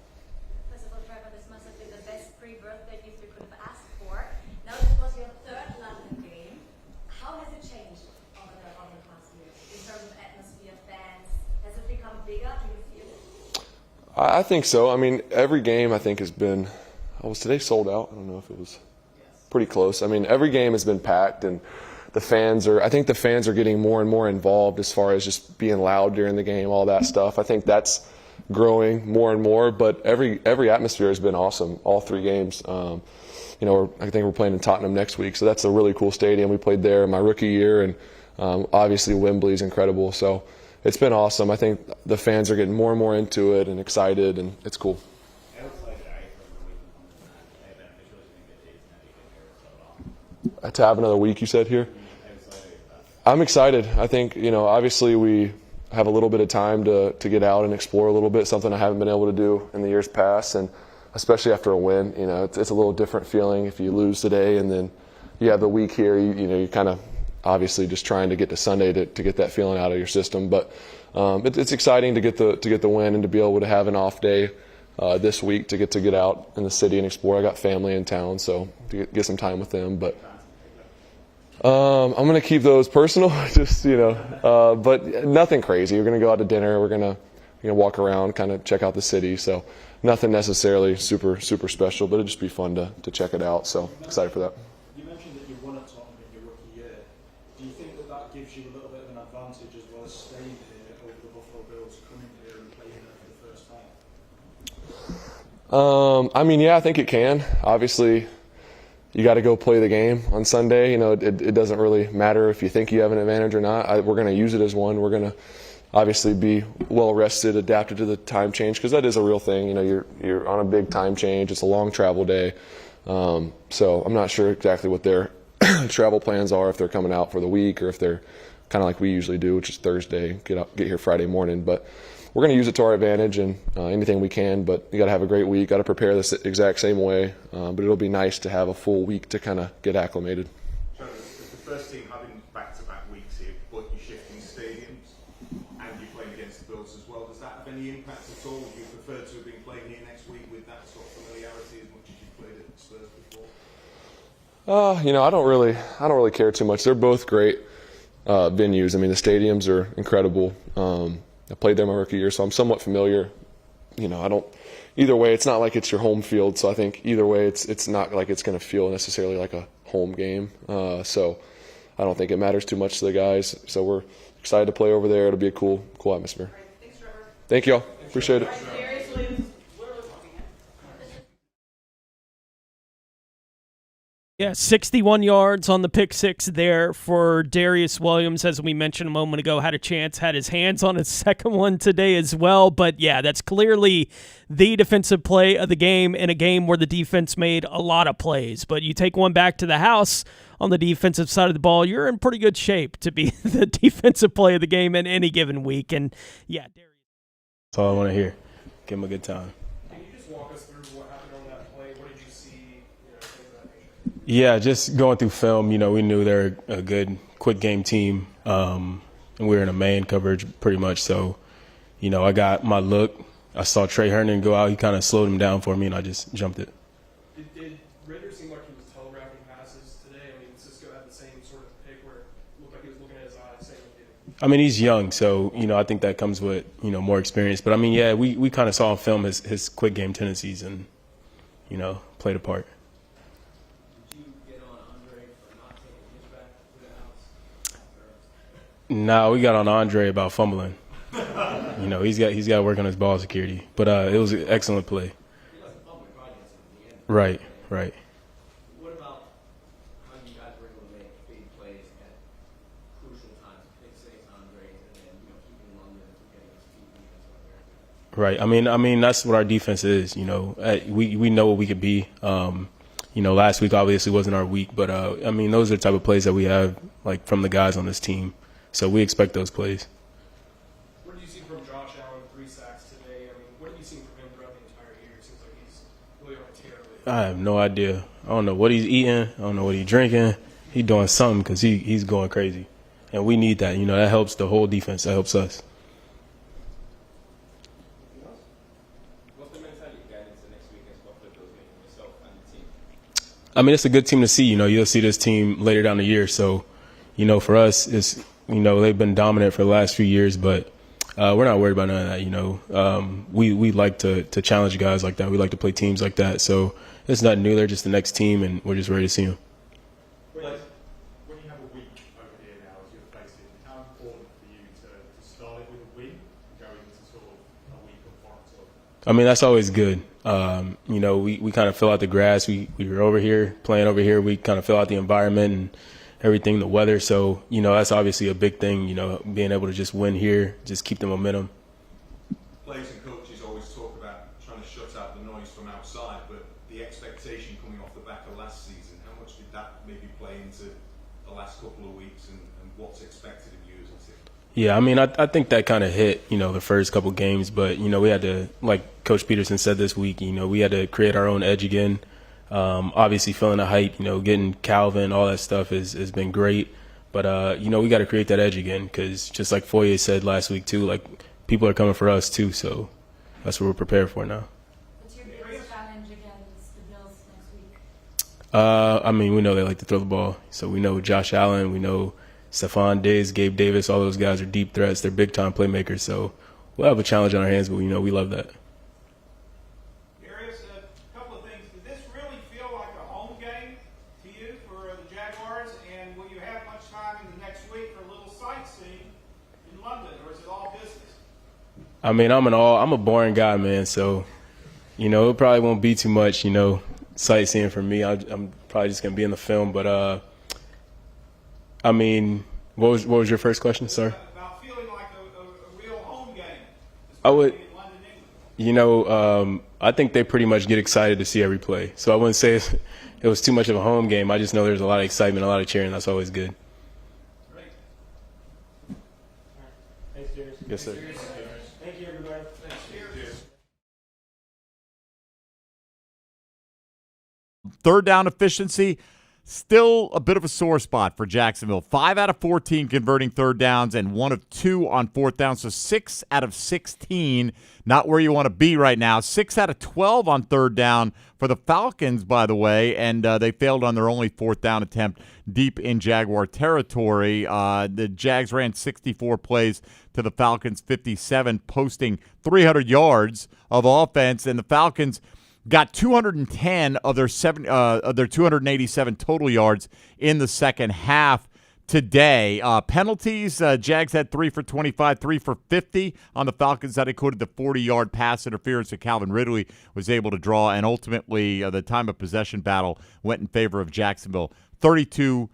First of all, Trevor, this must have been the best pre-birthday gift you could have asked for. Now this was your 3rd London game. How has it changed over the past year in terms of atmosphere, fans? Has it become bigger? Do you feel it? I think so. I mean, every game I think has been. Was today sold out? I don't know if it was. Pretty close. I mean, every game has been packed, and I think the fans are getting more and more involved as far as just being loud during the game, all that stuff. I think that's growing more and more, but every atmosphere has been awesome, all 3 games. I think we're playing in Tottenham next week, so that's a really cool stadium. We played there my rookie year, and obviously Wembley's incredible. So it's been awesome. I think the fans are getting more and more into it and excited, and it's cool. Outside to have another week, you said here? I'm excited. I think, obviously we have a little bit of time to get out and explore a little bit, something I haven't been able to do in the years past, and especially after a win. It's a little different feeling if you lose today and then you have the week here. You're kind of obviously just trying to get to Sunday to get that feeling out of your system. But it's exciting to get the win and to be able to have an off day this week to get out in the city and explore. I got family in town, so to get some time with them. But I'm going to keep those personal, just but nothing crazy. We're going to go out to dinner. We're going to walk around, kind of check out the city. So nothing necessarily super special, but it'll just be fun to check it out. So excited for that. You mentioned that you won at Tottenham in your rookie year. Do you think that gives you a little bit of an advantage as well as staying here over the Buffalo Bills, coming here and playing there for the first time? Yeah, I think it can. Obviously, you got to go play the game on Sunday. It doesn't really matter if you think you have an advantage or not. We're going to use it as one. We're going to obviously be well rested, adapted to the time change, because that is a real thing. You're on a big time change. It's a long travel day. So I'm not sure exactly what their travel plans are, if they're coming out for the week or if they're kind of like we usually do, which is Thursday, get here Friday morning. But we're going to use it to our advantage and anything we can. But you got to have a great week. Got to prepare this exact same way. But it'll be nice to have a full week to kind of get acclimated. Trevor, it's the first team having back-to-back weeks here, but you're shifting stadiums and you're playing against the Bills as well. Does that have any impact at all? Would you prefer to have been playing here next week with that sort of familiarity as much as you played at Spurs before? I don't really care too much. They're both great venues. I mean, the stadiums are incredible. I played there my rookie year, so I'm somewhat familiar. Either way, it's not like it's your home field, so I think either way, it's not like it's going to feel necessarily like a home game. So I don't think it matters too much to the guys. So we're excited to play over there. It'll be a cool atmosphere. Right, thanks, Trevor. Thank you all. Appreciate it. Yeah, 61 yards on the pick six there for Darius Williams. As we mentioned a moment ago, had his hands on his second one today as well. But yeah, that's clearly the defensive play of the game in a game where the defense made a lot of plays. But you take one back to the house on the defensive side of the ball, you're in pretty good shape to be the defensive play of the game in any given week. And yeah, Darius. That's all I want to hear. Give him a good time. Can you just walk us through what happened on that play? What did you see? Things of that nature. Yeah, just going through film, we knew they're a good, quick game team, and we were in a man coverage pretty much. So, I got my look. I saw Trey Herndon go out. He kind of slowed him down for me, and I just jumped it. Did Rader seem like he was telegraphing passes today? I mean, Cisco had the same sort of pick where it looked like he was looking at his eyes, saying what he did. I mean, he's young, so, I think that comes with, more experience. But, yeah, we kind of saw on film his quick game tendencies and, played a part. No, we got on Andre about fumbling. He's got to work on his ball security. But it was an excellent play. Right. What about how you guys were able to make big plays at crucial times, big saves, Andre, and then keeping London from getting his feet? Right. I mean that's what our defense is. We know what we could be. Last week obviously wasn't our week, but those are the type of plays that we have from the guys on this team. So we expect those plays. What did you see from Josh Allen, 3 sacks today? I mean, what have you seen from him throughout the entire year? It seems like he's really on a tear lately. I have no idea. I don't know what he's eating. I don't know what he's drinking. He's doing something because he's going crazy. And we need that. That helps the whole defense. That helps us. What's the mentality you got into next week against Buffalo Bills game for yourself and the team? I mean, it's a good team to see. You'll see this team later down the year. So, for us, it's they've been dominant for the last few years, but we're not worried about none of that. We like to challenge guys like that. We like to play teams like that. So it's nothing new. They're just the next team, and we're just ready to see them. When you have a week over here now as you're facing, how important for you to start it with a win and go into sort of a week of volatility? I mean, that's always good. We kind of fill out the grass. We were over here, playing over here. We kind of fill out the environment and everything, the weather. So, that's obviously a big thing, being able to just win here, just keep the momentum. Players and coaches always talk about trying to shut out the noise from outside, but the expectation coming off the back of last season, how much did that maybe play into Yeah, I mean, I think that kind of hit, the first couple games, but, we had to, like Coach Peterson said this week, we had to create our own edge again. Obviously feeling the hype, getting Calvin, all that stuff has been great. But, we got to create that edge again because just like Foye said last week too, like people are coming for us too. So that's what we're prepared for now. What's your biggest challenge against the Bills next week? I mean, we know they like to throw the ball. So we know Josh Allen, we know Stephon Diggs, Gabe Davis, all those guys are deep threats. They're big-time playmakers. So we'll have a challenge on our hands, but we love that. Darius, a couple of things. Did this really feel like a home game to you for the Jaguars? And will you have much time in the next week for a little sightseeing in London, or is it all business? I mean, I'm a boring guy, man. So, it probably won't be too much, sightseeing for me. I'm probably just going to be in the film, but I mean, what was your first question, sir? About feeling like a real home game. I would, I think they pretty much get excited to see every play. So I wouldn't say it was too much of a home game. I just know there's a lot of excitement, a lot of cheering. That's always good. Great. Thanks, Darius. Yes, sir. Thank you, everybody. Thanks, Darius. Third down efficiency, still a bit of a sore spot for Jacksonville. 5 out of 14 converting third downs and 1 of 2 on fourth down. So 6 out of 16, not where you want to be right now. 6 out of 12 on third down for the Falcons, by the way, and they failed on their only fourth down attempt deep in Jaguar territory. The Jags ran 64 plays to the Falcons 57, posting 300 yards of offense, and the Falcons got 210 of their 287 total yards in the second half today. Penalties, Jags had 3 for 25, 3 for 50 on the Falcons. That included the 40-yard pass interference that Calvin Ridley was able to draw, and ultimately the time of possession battle went in favor of Jacksonville. 32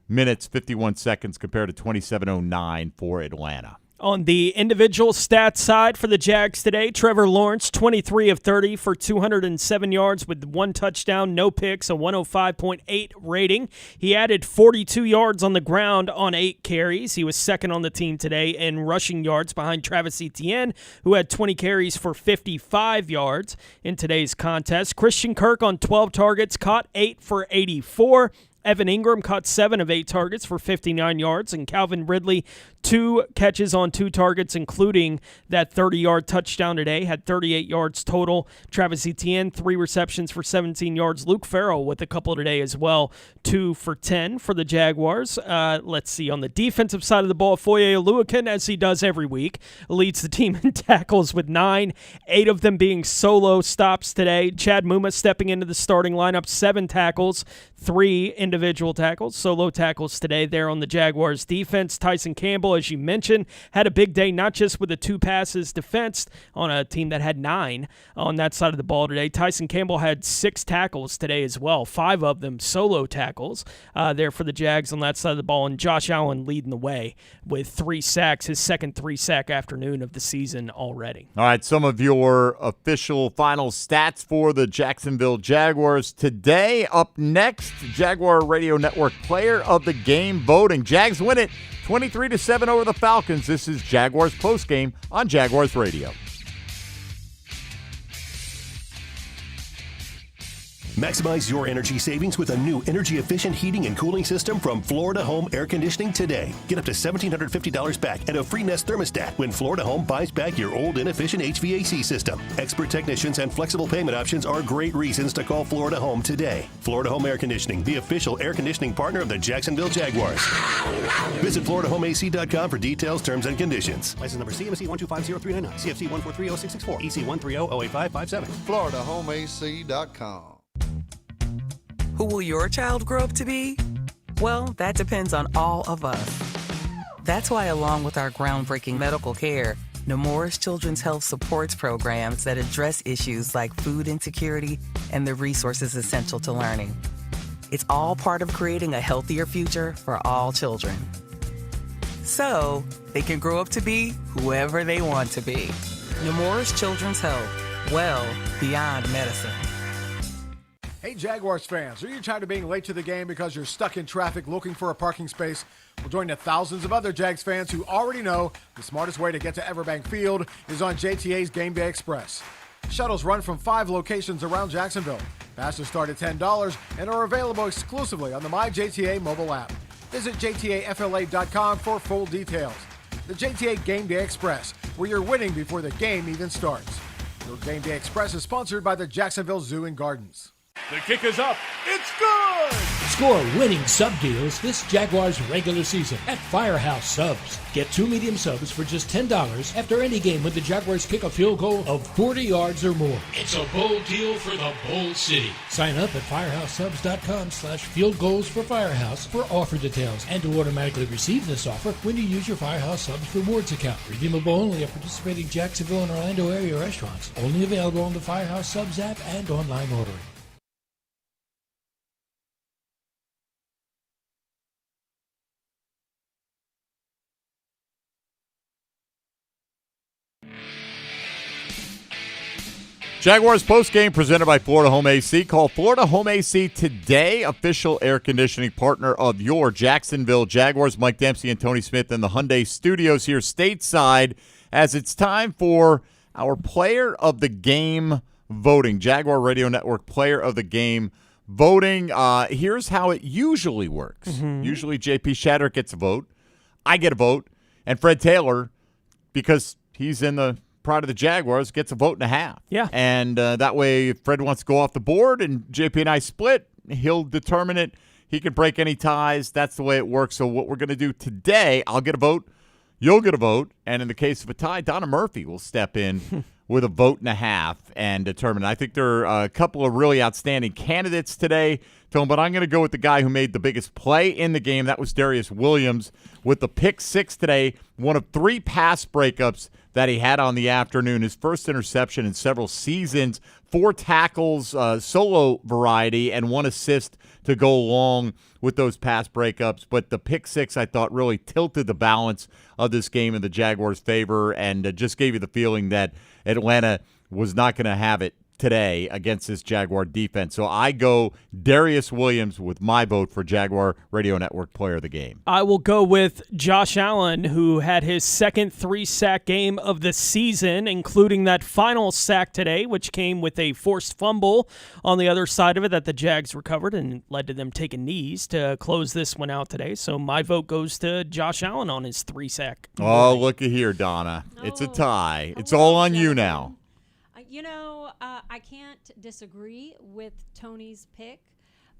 minutes, 51 seconds compared to 27:09 for Atlanta. On the individual stats side for the Jags today, Trevor Lawrence, 23 of 30 for 207 yards with 1 touchdown, no picks, a 105.8 rating. He added 42 yards on the ground on 8 carries. He was second on the team today in rushing yards behind Travis Etienne, who had 20 carries for 55 yards in today's contest. Christian Kirk on 12 targets, caught 8 for 84. Evan Ingram caught 7 of 8 targets for 59 yards, and Calvin Ridley, 2 catches on 2 targets, including that 30-yard touchdown today, had 38 yards total. Travis Etienne, 3 receptions for 17 yards. Luke Farrell with a couple today as well, 2 for 10 for the Jaguars. Let's see, on the defensive side of the ball, Foye Oluokun, as he does every week, leads the team in tackles with 9, 8 of them being solo stops today. Chad Muma stepping into the starting lineup, 7 tackles, 3 individual tackles, solo tackles today there on the Jaguars defense. Tyson Campbell, as you mentioned, had a big day, not just with the 2 passes defensed on a team that had 9 on that side of the ball today. Tyson Campbell had 6 tackles today as well, 5 of them solo tackles there for the Jags on that side of the ball, and Josh Allen leading the way with 3 sacks, his second 3-sack afternoon of the season already. All right, some of your official final stats for the Jacksonville Jaguars today. Up next, Jaguar Radio Network Player of the Game voting. Jags win it 23-7 over the Falcons. This is Jaguars Postgame on Jaguars Radio. Maximize your energy savings with a new energy-efficient heating and cooling system from Florida Home Air Conditioning today. Get up to $1,750 back and a free Nest thermostat when Florida Home buys back your old inefficient HVAC system. Expert technicians and flexible payment options are great reasons to call Florida Home today. Florida Home Air Conditioning, the official air conditioning partner of the Jacksonville Jaguars. Visit FloridaHomeAC.com for details, terms, and conditions. License number CMC 1250399, CFC 1430664, EC 130-08557. FloridaHomeAC.com. Who will your child grow up to be? Well, that depends on all of us. That's why, along with our groundbreaking medical care, Nemours Children's Health supports programs that address issues like food insecurity and the resources essential to learning. It's all part of creating a healthier future for all children, so they can grow up to be whoever they want to be. Nemours Children's Health, well beyond medicine. Hey Jaguars fans, are you tired of being late to the game because you're stuck in traffic looking for a parking space? Well, join the thousands of other Jags fans who already know the smartest way to get to Everbank Field is on JTA's Game Day Express. Shuttles run from 5 locations around Jacksonville. Passes start at $10 and are available exclusively on the MyJTA mobile app. Visit JTAFLA.com for full details. The JTA Game Day Express, where you're winning before the game even starts. Your Game Day Express is sponsored by the Jacksonville Zoo and Gardens. The kick is up. It's good! Score winning sub deals this Jaguars regular season at Firehouse Subs. Get 2 medium subs for just $10 after any game when the Jaguars kick a field goal of 40 yards or more. It's a bold deal for the bold city. Sign up at firehousesubs.com/fieldgoals for Firehouse for offer details and to automatically receive this offer when you use your Firehouse Subs rewards account. Redeemable only at participating Jacksonville and Orlando area restaurants. Only available on the Firehouse Subs app and online ordering. Jaguars postgame presented by Florida Home AC. Call Florida Home AC today, official air conditioning partner of your Jacksonville Jaguars. Mike Dempsey and Tony Smith in the Hyundai Studios here stateside as it's time for our Player of the Game voting. Jaguar Radio Network Player of the Game voting. Here's how it usually works. Usually JP Shadrick gets a vote. I get a vote. And Fred Taylor, because he's in the pride of the Jaguars, gets a vote and a half. Yeah. And that way, if Fred wants to go off the board and JP and I split, he'll determine it. He can break any ties. That's the way it works. So what we're going to do today, I'll get a vote, you'll get a vote, and in the case of a tie, Donna Murphy will step in with a vote and a half and determine. I think there are a couple of really outstanding candidates today, Tom, but I'm going to go with the guy who made the biggest play in the game. That was Darius Williams with the pick 6 today, one of 3 pass breakups that he had on the afternoon, his first interception in several seasons, 4 tackles, solo variety, and 1 assist to go along with those pass breakups. But the pick 6, I thought, really tilted the balance of this game in the Jaguars' favor and just gave you the feeling that Atlanta was not going to have it today against this Jaguar defense. So I go Darius Williams with my vote for Jaguar Radio Network Player of the Game. I will go with Josh Allen, who had his second 3-sack game of the season, including that final sack today, which came with a forced fumble on the other side of it that the Jags recovered and led to them taking knees to close this one out today. So my vote goes to Josh Allen on his 3-sack. Oh, looky here, Donna. It's a tie. It's all on you now. I can't disagree with Tony's pick,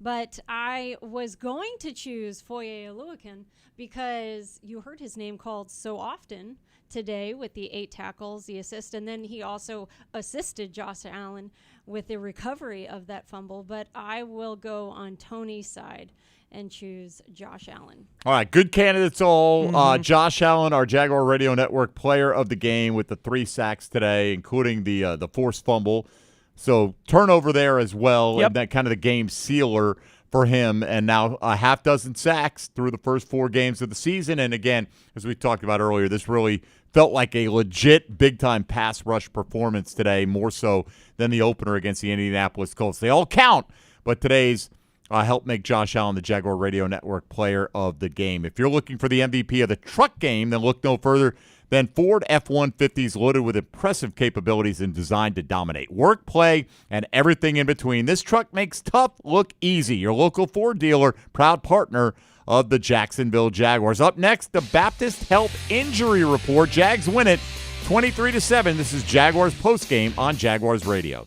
but I was going to choose Foye Oluokun because you heard his name called so often today with the 8 tackles, the assist, and then he also assisted Josh Allen with the recovery of that fumble. But I will go on Tony's side and choose Josh Allen. All right, good candidates all. Josh Allen, our Jaguar Radio Network Player of the Game with the 3 sacks today, including the forced fumble. So turnover there as well, and that kind of the game sealer for him. And now a half dozen sacks through the first 4 games of the season. And again, as we talked about earlier, this really felt like a legit big-time pass rush performance today, more so than the opener against the Indianapolis Colts. They all count, but today's helped make Josh Allen the Jaguar Radio Network Player of the Game. If you're looking for the MVP of the truck game, then look no further than Ford F-150s loaded with impressive capabilities and designed to dominate work, play, and everything in between. This truck makes tough look easy. Your local Ford dealer, proud partner of the Jacksonville Jaguars. Up next, the Baptist Health Injury Report. Jags win it 23-7. This is Jaguars postgame on Jaguars Radio.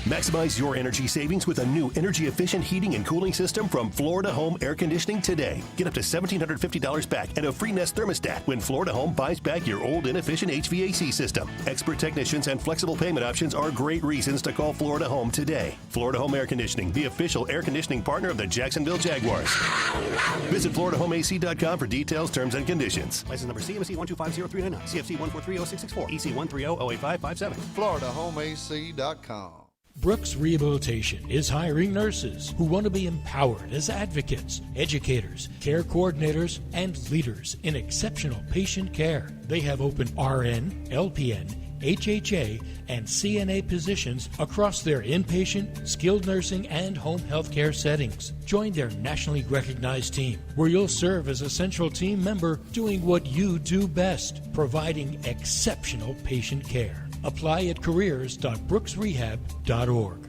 Maximize your energy savings with a new energy-efficient heating and cooling system from Florida Home Air Conditioning today. Get up to $1,750 back and a free Nest thermostat when Florida Home buys back your old inefficient HVAC system. Expert technicians and flexible payment options are great reasons to call Florida Home today. Florida Home Air Conditioning, the official air conditioning partner of the Jacksonville Jaguars. Visit FloridaHomeAC.com for details, terms, and conditions. License number CMC 1250399, CFC 1430664, EC 130-08557. FloridaHomeAC.com. Brooks Rehabilitation is hiring nurses who want to be empowered as advocates, educators, care coordinators, and leaders in exceptional patient care. They have open RN, LPN, HHA, and CNA positions across their inpatient, skilled nursing, and home health care settings. Join their nationally recognized team, where you'll serve as a central team member doing what you do best, providing exceptional patient care. Apply at careers.brooksrehab.org.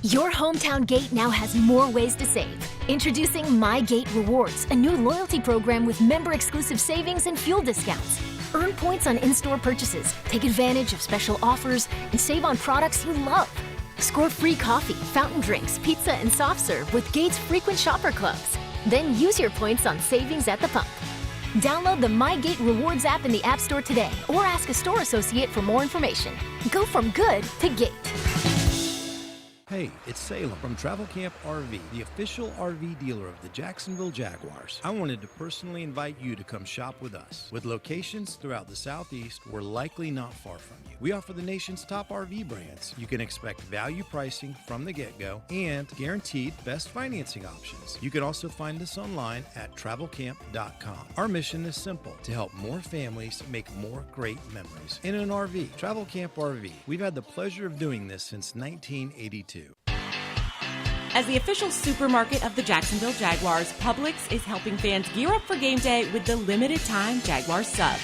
Your hometown gate now has more ways to save. Introducing My Gate Rewards, a new loyalty program with member-exclusive savings and fuel discounts. Earn points on in-store purchases, take advantage of special offers, and save on products you love. Score free coffee, fountain drinks, pizza, and soft serve with Gates frequent shopper clubs. Then use your points on savings at the pump. Download the My Gate Rewards app in the App Store today or ask a store associate for more information. Go from good to Gate. Hey, it's Salem from Travel Camp RV, the official RV dealer of the Jacksonville Jaguars. I wanted to personally invite you to come shop with us. With locations throughout the Southeast, we're likely not far from you. We offer the nation's top RV brands. You can expect value pricing from the get-go and guaranteed best financing options. You can also find us online at travelcamp.com. Our mission is simple, to help more families make more great memories in an RV. Travel Camp RV. We've had the pleasure of doing this since 1982. As the official supermarket of the Jacksonville Jaguars, Publix is helping fans gear up for game day with the limited-time Jaguars sub.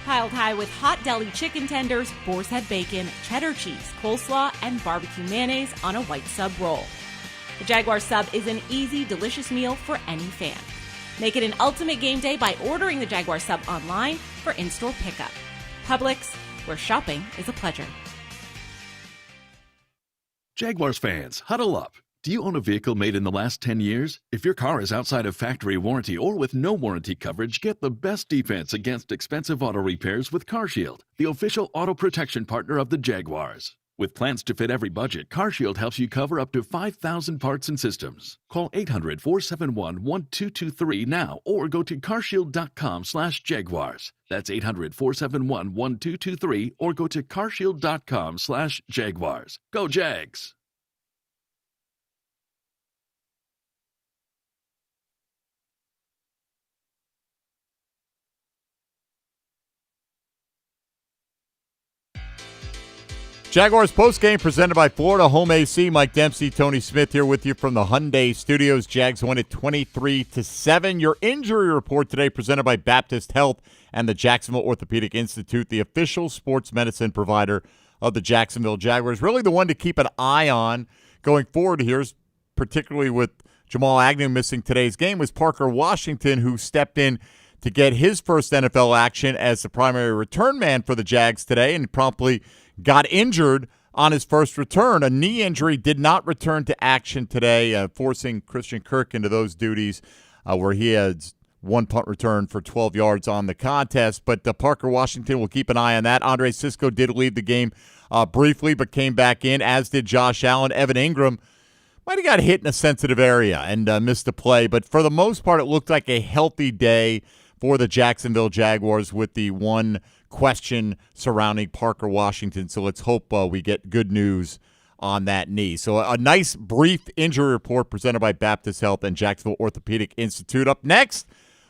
Piled high with hot deli chicken tenders, boar's head bacon, cheddar cheese, coleslaw, and barbecue mayonnaise on a white sub roll. The Jaguars sub is an easy, delicious meal for any fan. Make it an ultimate game day by ordering the Jaguars sub online for in-store pickup. Publix, where shopping is a pleasure. Jaguars fans, huddle up. Do you own a vehicle made in the last 10 years? If your car is outside of factory warranty or with no warranty coverage, get the best defense against expensive auto repairs with CarShield, the official auto protection partner of the Jaguars. With plans to fit every budget, CarShield helps you cover up to 5,000 parts and systems. Call 800-471-1223 now or go to carshield.com/Jaguars. That's 800-471-1223 or go to carshield.com/Jaguars. Go Jags! Jaguars postgame presented by Florida Home AC. Mike Dempsey, Tony Smith here with you from the Hyundai Studios. Jags won it 23-7. Your injury report today presented by Baptist Health and the Jacksonville Orthopedic Institute, the official sports medicine provider of the Jacksonville Jaguars. Really the one to keep an eye on going forward here, particularly with Jamal Agnew missing today's game, was Parker Washington, who stepped in to get his first NFL action as the primary return man for the Jags today and promptly got injured on his first return. A knee injury, did not return to action today, forcing Christian Kirk into those duties where he has one punt return for 12 yards on the contest. But Parker Washington will keep an eye on that. Andre Cisco did leave the game briefly but came back in, as did Josh Allen. Evan Ingram might have got hit in a sensitive area and missed a play. But for the most part, it looked like a healthy day for the Jacksonville Jaguars with the one question surrounding Parker Washington. So let's hope we get good news on that knee. So a nice brief injury report presented by Baptist Health and Jacksonville Orthopedic Institute. Up next,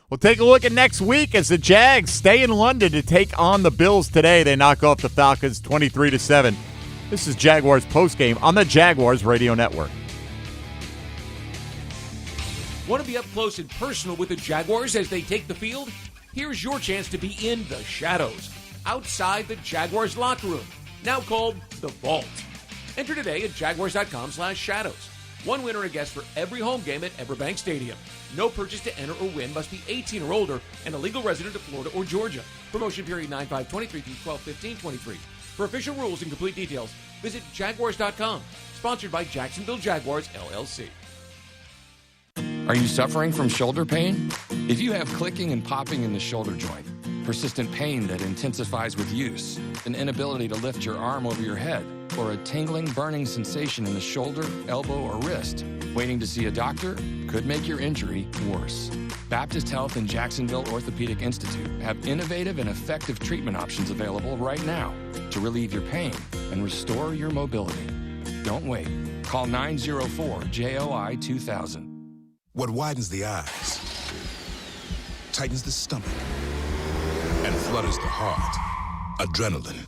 we'll take a look at next week as the Jags stay in London to take on the Bills today. They knock off the Falcons 23-7. This is Jaguars postgame on the Jaguars Radio Network. Want to be up close and personal with the Jaguars as they take the field? Here's your chance to be in the shadows, outside the Jaguars locker room, now called The Vault. Enter today at jaguars.com/shadows. One winner and a guest for every home game at Everbank Stadium. No purchase to enter or win, must be 18 or older and a legal resident of Florida or Georgia. Promotion period 9/5/23 through 12/15/23. For official rules and complete details, visit jaguars.com. Sponsored by Jacksonville Jaguars, LLC. Are you suffering from shoulder pain? If you have clicking and popping in the shoulder joint, persistent pain that intensifies with use, an inability to lift your arm over your head, or a tingling, burning sensation in the shoulder, elbow, or wrist, waiting to see a doctor could make your injury worse. Baptist Health and Jacksonville Orthopedic Institute have innovative and effective treatment options available right now to relieve your pain and restore your mobility. Don't wait. Call 904-JOI-2000. What widens the eyes, tightens the stomach, and flutters the heart. adrenaline.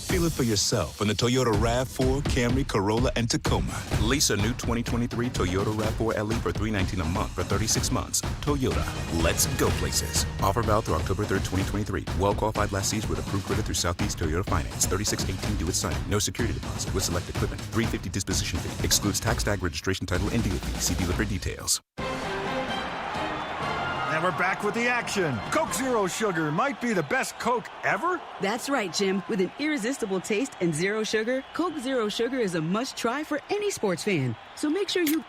Feel it for yourself in the Toyota RAV4, Camry, Corolla, and Tacoma. Lease a new 2023 Toyota RAV4 LE for $319 a month for 36 months. Toyota, let's go places. Offer valid through October 3rd, 2023. Well-qualified lessees with approved credit through Southeast Toyota Finance. 3618 due at signing. No security deposit with select equipment. $350 disposition fee. Excludes tax, tag, registration, title, and dealer fee. See dealer for details. And we're back with the action. Coke Zero Sugar might be the best Coke ever. That's right, Jim. With an irresistible taste and zero sugar, Coke Zero Sugar is a must-try for any sports fan. So make sure you...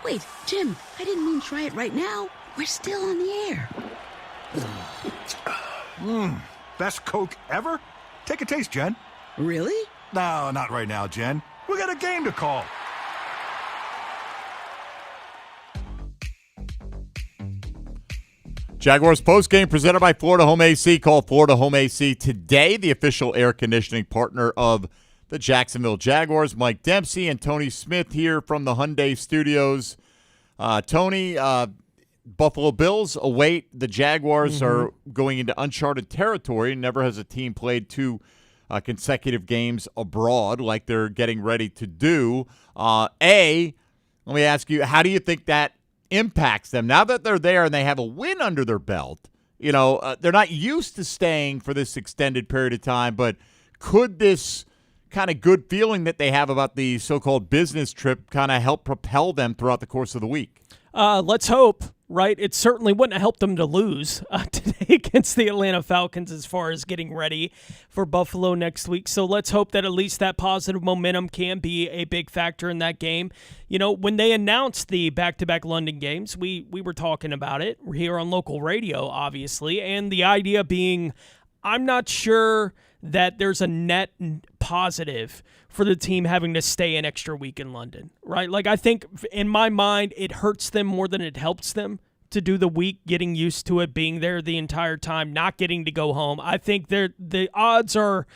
Wait, Jim, I didn't mean try it right now. We're still on the air. Best Coke ever? Take a taste, Jen. Really? No, not right now, Jen. We got a game to call. Jaguars postgame presented by Florida Home AC. Call Florida Home AC today, the official air conditioning partner of the Jacksonville Jaguars. Mike Dempsey and Tony Smith here from the Hyundai Studios. Tony, Buffalo Bills await. The Jaguars are going into uncharted territory. Never has a team played two consecutive games abroad like they're getting ready to do. Let me ask you, how do you think that impacts them now that they're there and they have a win under their belt? You know, they're not used to staying for this extended period of time, but could this kind of good feeling that they have about the so-called business trip kind of help propel them throughout the course of the week? Let's hope, right? It certainly wouldn't have helped them to lose today against the Atlanta Falcons as far as getting ready for Buffalo next week. So let's hope that at least that positive momentum can be a big factor in that game. You know, when they announced the back-to-back London games, we were talking about it. We're here on local radio, obviously, and the idea being, I'm not sure that there's a net positive for the team having to stay an extra week in London, right? Like, I think in my mind, it hurts them more than it helps them to do the week, getting used to it, being there the entire time, not getting to go home. I think the odds are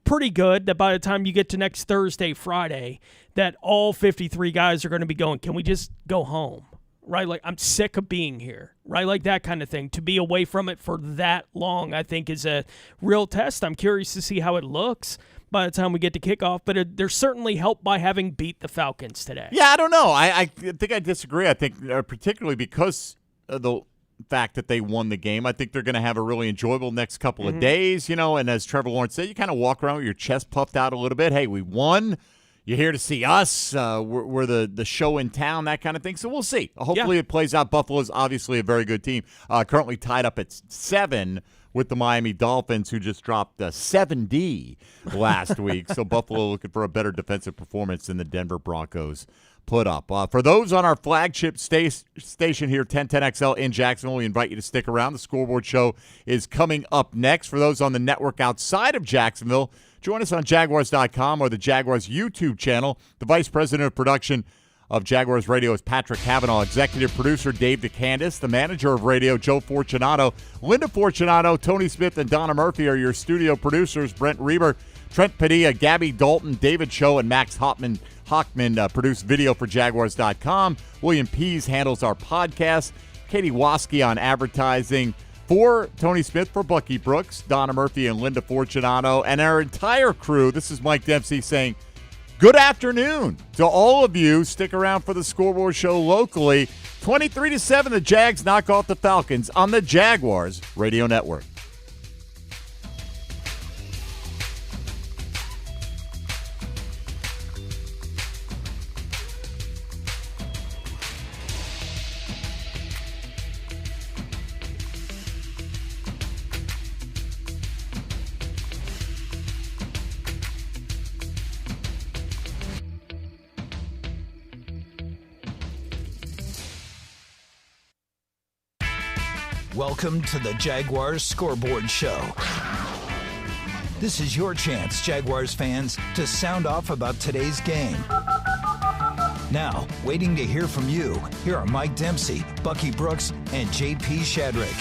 pretty good that by the time you get to next Thursday, Friday, that all 53 guys are going to be going, can we just go home? Right? Like, I'm sick of being here, right? Like that kind of thing. To be away from it for that long, I think, is a real test. I'm curious to see how it looks by the time we get to kickoff, but they're certainly helped by having beat the Falcons today. Yeah, I don't know. I think I disagree. I think particularly because of the fact that they won the game, I think they're going to have a really enjoyable next couple of days, you know, and as Trevor Lawrence said, you kind of walk around with your chest puffed out a little bit. Hey, we won. You're here to see us. We're the show in town, that kind of thing. So we'll see. Hopefully it plays out. Buffalo's obviously a very good team. Currently tied up at 7 with the Miami Dolphins, who just dropped 7D last week. So Buffalo looking for a better defensive performance than the Denver Broncos put up. For those on our flagship station here, 1010XL in Jacksonville, we invite you to stick around. The Scoreboard Show is coming up next. For those on the network outside of Jacksonville, join us on Jaguars.com or the Jaguars YouTube channel. The Vice President of Production of Jaguars Radio is Patrick Cavanaugh. Executive Producer Dave DeCandis. The Manager of Radio, Joe Fortunato. Linda Fortunato, Tony Smith, and Donna Murphy are your studio producers. Brent Reber, Trent Padilla, Gabby Dalton, David Cho, and Max Hockman produce video for Jaguars.com. William Pease handles our podcast. Katie Waskey on advertising. For Tony Smith, for Bucky Brooks, Donna Murphy, and Linda Fortunato, and our entire crew, this is Mike Dempsey saying good afternoon to all of you. Stick around for the Scoreboard Show locally. 23-7, the Jags knock off the Falcons on the Jaguars Radio Network. Welcome to the Jaguars Scoreboard Show. This is your chance, Jaguars fans, to sound off about today's game. Now, waiting to hear from you, here are Mike Dempsey, Bucky Brooks, and J.P. Shadrick.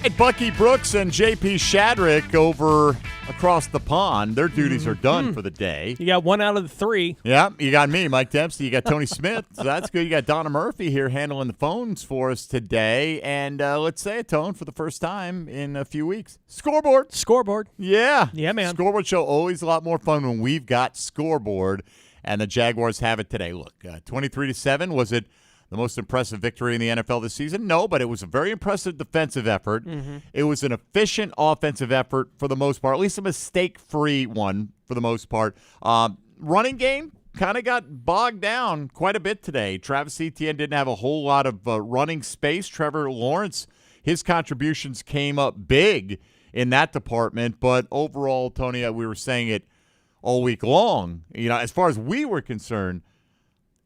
Hey, Bucky Brooks and J.P. Shadrick over across the pond, their duties are done for the day. You got 1 out of the 3. Yeah, you got me, Mike Dempsey. You got Tony Smith. So that's good. You got Donna Murphy here handling the phones for us today. And let's say it, Tone, for the first time in a few weeks. Scoreboard. Yeah. Yeah, man. Scoreboard Show, always a lot more fun when we've got Scoreboard. And the Jaguars have it today. Look, 23-7, was it the most impressive victory in the NFL this season? No, but it was a very impressive defensive effort. It was an efficient offensive effort for the most part, at least a mistake-free one for the most part. Running game kind of got bogged down quite a bit today. Travis Etienne didn't have a whole lot of running space. Trevor Lawrence, his contributions came up big in that department. But overall, Tony, we were saying it all week long. You know, as far as we were concerned,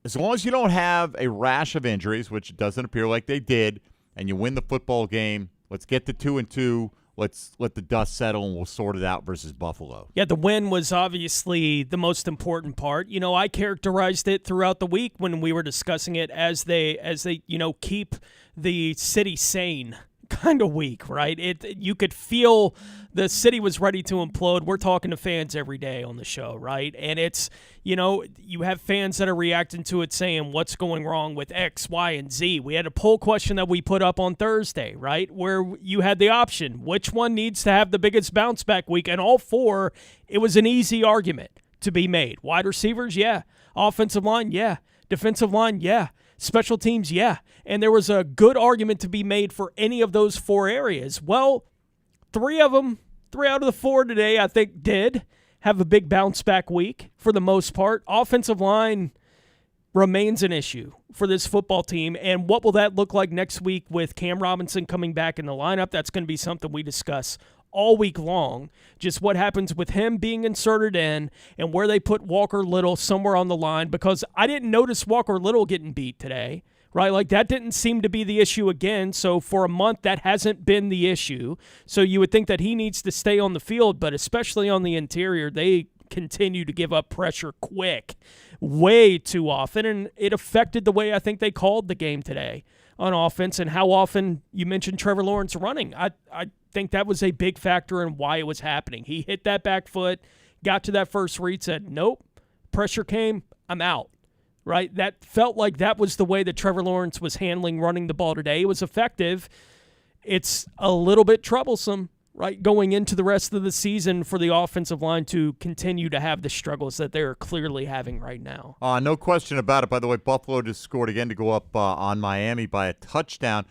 as long as you don't have a rash of injuries, which it doesn't appear like they did, and you win the football game, let's get to 2-2. Let's let the dust settle, and we'll sort it out versus Buffalo. Yeah, the win was obviously the most important part. You know, I characterized it throughout the week when we were discussing it as they keep the city sane kind of week, right? You could feel the city was ready to implode. We're talking to fans every day on the show, right? And it's, you have fans that are reacting to it saying, what's going wrong with X, Y, and Z? We had a poll question that we put up on Thursday, right, where you had the option, which one needs to have the biggest bounce back week? And all 4, it was an easy argument to be made. Wide receivers, yeah. Offensive line, yeah. Defensive line, yeah. Special teams, yeah. And there was a good argument to be made for any of those 4 areas. Well, 3 out of the 4 today, I think, did have a big bounce-back week for the most part. Offensive line remains an issue for this football team. And what will that look like next week with Cam Robinson coming back in the lineup? That's going to be something we discuss all week long. Just what happens with him being inserted in and where they put Walker Little somewhere on the line, because I didn't notice Walker Little getting beat today, right? Like, that didn't seem to be the issue again. So for a month, that hasn't been the issue. So you would think that he needs to stay on the field, but especially on the interior, they continue to give up pressure quick, way too often, and it affected the way I think they called the game today on offense and how often you mentioned Trevor Lawrence running. I think that was a big factor in why it was happening. He hit that back foot, got to that first read, said, nope, pressure came, I'm out, right? That felt like that was the way that Trevor Lawrence was handling running the ball today. It was effective. It's a little bit troublesome, right, going into the rest of the season for the offensive line to continue to have the struggles that they're clearly having right now. No question about it. By the way, Buffalo just scored again to go up on Miami by a touchdown.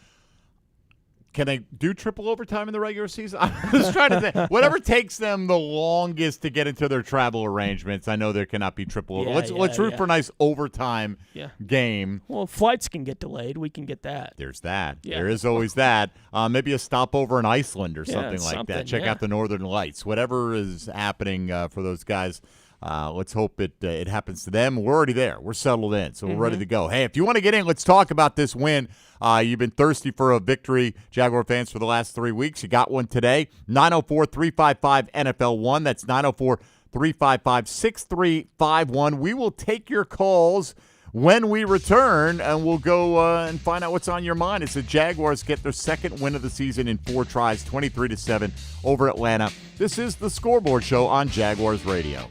Can they do triple overtime in the regular season? I'm just trying to think. Whatever takes them the longest to get into their travel arrangements, I know there cannot be triple overtime. Let's root for a nice overtime game. Well, flights can get delayed. We can get that. There's that. Yeah. There is always that. Maybe a stopover in Iceland or something like that. Check out the Northern Lights. Whatever is happening for those guys. Let's hope it happens to them. We're already there. We're settled in, so we're ready to go. Hey, if you want to get in, let's talk about this win. You've been thirsty for a victory, Jaguar fans, for the last 3 weeks. You got one today. 904-355-NFL1. That's 904-355-6351. We will take your calls when we return, and we'll go and find out what's on your mind as the Jaguars get their second win of the season in 4 tries, 23-7 over Atlanta. This is the Scoreboard Show on Jaguars Radio.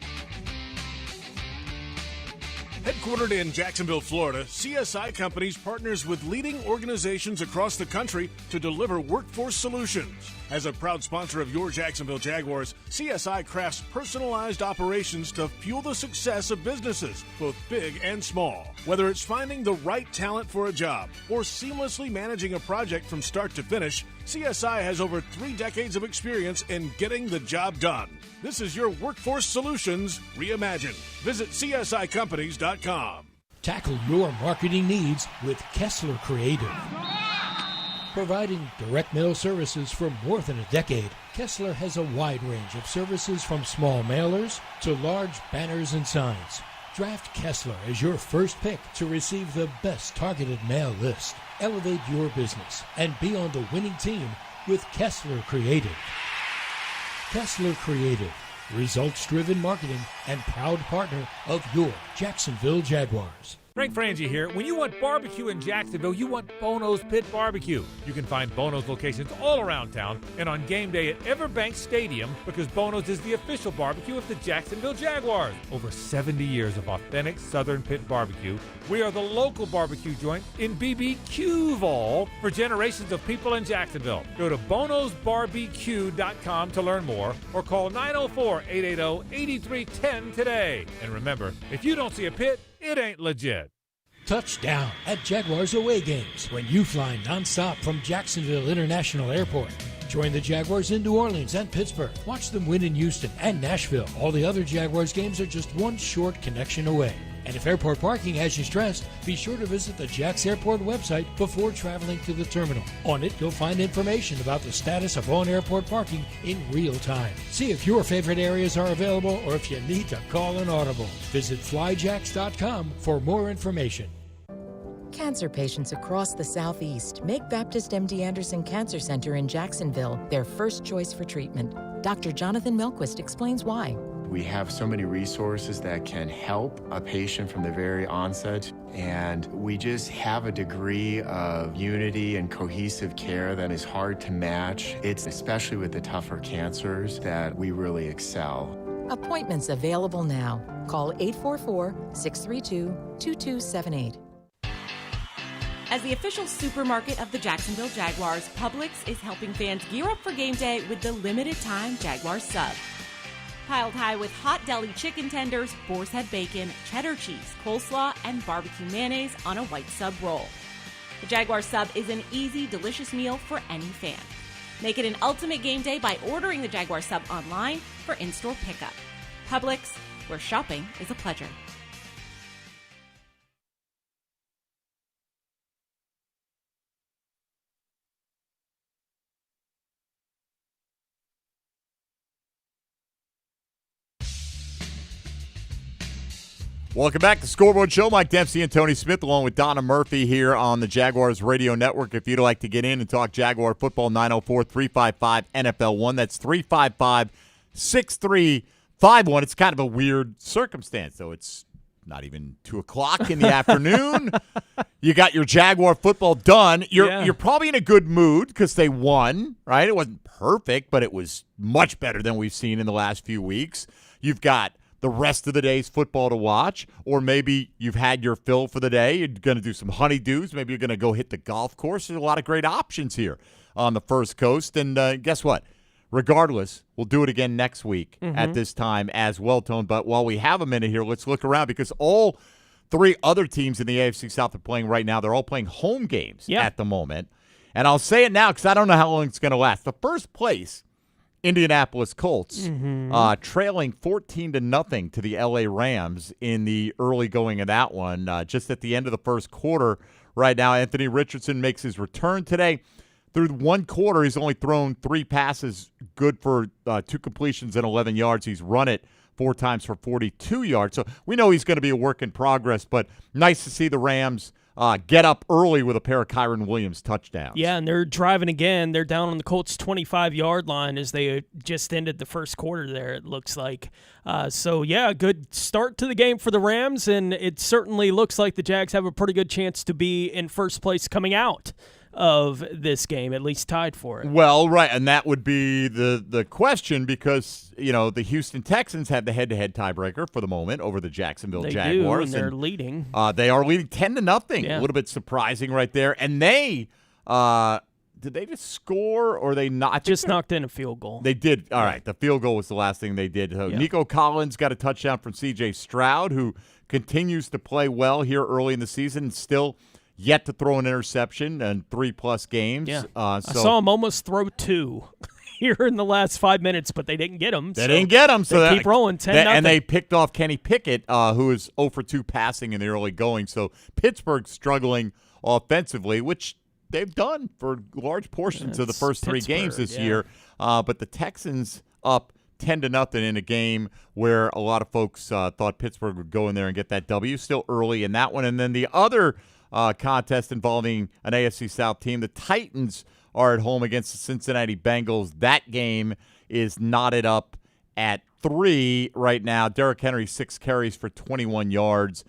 Headquartered in Jacksonville, Florida, CSI Companies partners with leading organizations across the country to deliver workforce solutions. As a proud sponsor of your Jacksonville Jaguars, CSI crafts personalized operations to fuel the success of businesses, both big and small. Whether it's finding the right talent for a job or seamlessly managing a project from start to finish, CSI has over 3 decades of experience in getting the job done. This is your Workforce Solutions Reimagined. Visit CSICompanies.com. Tackle your marketing needs with Kessler Creative. Providing direct mail services for more than a decade, Kessler has a wide range of services from small mailers to large banners and signs. Draft Kessler as your first pick to receive the best targeted mail list. Elevate your business and be on the winning team with Kessler Creative. Kessler Creative, results-driven marketing and proud partner of your Jacksonville Jaguars. Frank Frangie here. When you want barbecue in Jacksonville, you want Bono's Pit Barbecue. You can find Bono's locations all around town and on game day at Everbank Stadium because Bono's is the official barbecue of the Jacksonville Jaguars. Over 70 years of authentic Southern Pit Barbecue. We are the local barbecue joint in BBQval for generations of people in Jacksonville. Go to bonosbarbecue.com to learn more or call 904-880-8310 today. And remember, if you don't see a pit, it ain't legit. Touchdown at Jaguars away games when you fly nonstop from Jacksonville International Airport. Join the Jaguars in New Orleans and Pittsburgh. Watch them win in Houston and Nashville. All the other Jaguars games are just one short connection away. And if airport parking has you stressed, be sure to visit the Jax Airport website before traveling to the terminal. On it, you'll find information about the status of on-airport parking in real time. See if your favorite areas are available or if you need to call an audible. Visit flyjax.com for more information. Cancer patients across the Southeast make Baptist MD Anderson Cancer Center in Jacksonville their first choice for treatment. Dr. Jonathan Milquist explains why. We have so many resources that can help a patient from the very onset, and we just have a degree of unity and cohesive care that is hard to match. It's especially with the tougher cancers that we really excel. Appointments available now. Call 844-632-2278. As the official supermarket of the Jacksonville Jaguars, Publix is helping fans gear up for game day with the limited-time Jaguars sub. Piled high with hot deli chicken tenders, boar's head bacon, cheddar cheese, coleslaw, and barbecue mayonnaise on a white sub roll. The Jaguar sub is an easy, delicious meal for any fan. Make it an ultimate game day by ordering the Jaguar sub online for in-store pickup. Publix, where shopping is a pleasure. Welcome back to Scoreboard Show. Mike Dempsey and Tony Smith along with Donna Murphy here on the Jaguars Radio Network. If you'd like to get in and talk Jaguar football, 904-355-NFL1. That's 355-6351. It's kind of a weird circumstance, though. It's not even 2 o'clock in the afternoon. You got your Jaguar football done. You're probably in a good mood because they won, right? It wasn't perfect, but it was much better than we've seen in the last few weeks. You've got the rest of the day's football to watch, or maybe you've had your fill for the day. You're going to do some honeydews. Maybe you're going to go hit the golf course. There's a lot of great options here on the First Coast. And guess what? Regardless, we'll do it again next week at this time as well, Tone. But while we have a minute here, let's look around because all 3 other teams in the AFC South are playing right now. They're all playing home games at the moment. And I'll say it now because I don't know how long it's going to last. The first place Indianapolis Colts trailing 14-0 to the LA Rams in the early going of that one. Just at the end of the first quarter right now, Anthony Richardson makes his return today. Through 1 quarter, he's only thrown 3 passes, good for 2 completions and 11 yards. He's run it 4 times for 42 yards. So we know he's going to be a work in progress, but nice to see the Rams get up early with a pair of Kyron Williams touchdowns. Yeah, and they're driving again. They're down on the Colts' 25-yard line as they just ended the first quarter there, it looks like. So, yeah, good start to the game for the Rams, and it certainly looks like the Jags have a pretty good chance to be in first place coming out of this game, at least tied for it. Well, right, and that would be the question because, you know, the Houston Texans have the head-to-head tiebreaker for the moment over the Jacksonville Jaguars. Do, and they're leading. They are leading 10-0. Yeah. A little bit surprising right there. And they did they just score or they not? Just knocked in a field goal. They did. All right, the field goal was the last thing they did. So Nico Collins got a touchdown from C.J. Stroud, who continues to play well here early in the season, still yet to throw an interception in 3+ games. Yeah. I saw him almost throw 2 here in the last 5 minutes, but they didn't get him. They didn't get him. So they keep rolling 10-0. And they picked off Kenny Pickett, who is 0 for 2 passing in the early going. So Pittsburgh struggling offensively, which they've done for large portions of the first 3 games this year. But the Texans up 10-0 in a game where a lot of folks thought Pittsburgh would go in there and get that W. Still early in that one. And then the other contest involving an AFC South team, the Titans are at home against the Cincinnati Bengals. That game is knotted up at 3 right now. Derrick Henry, 6 carries for 21 yards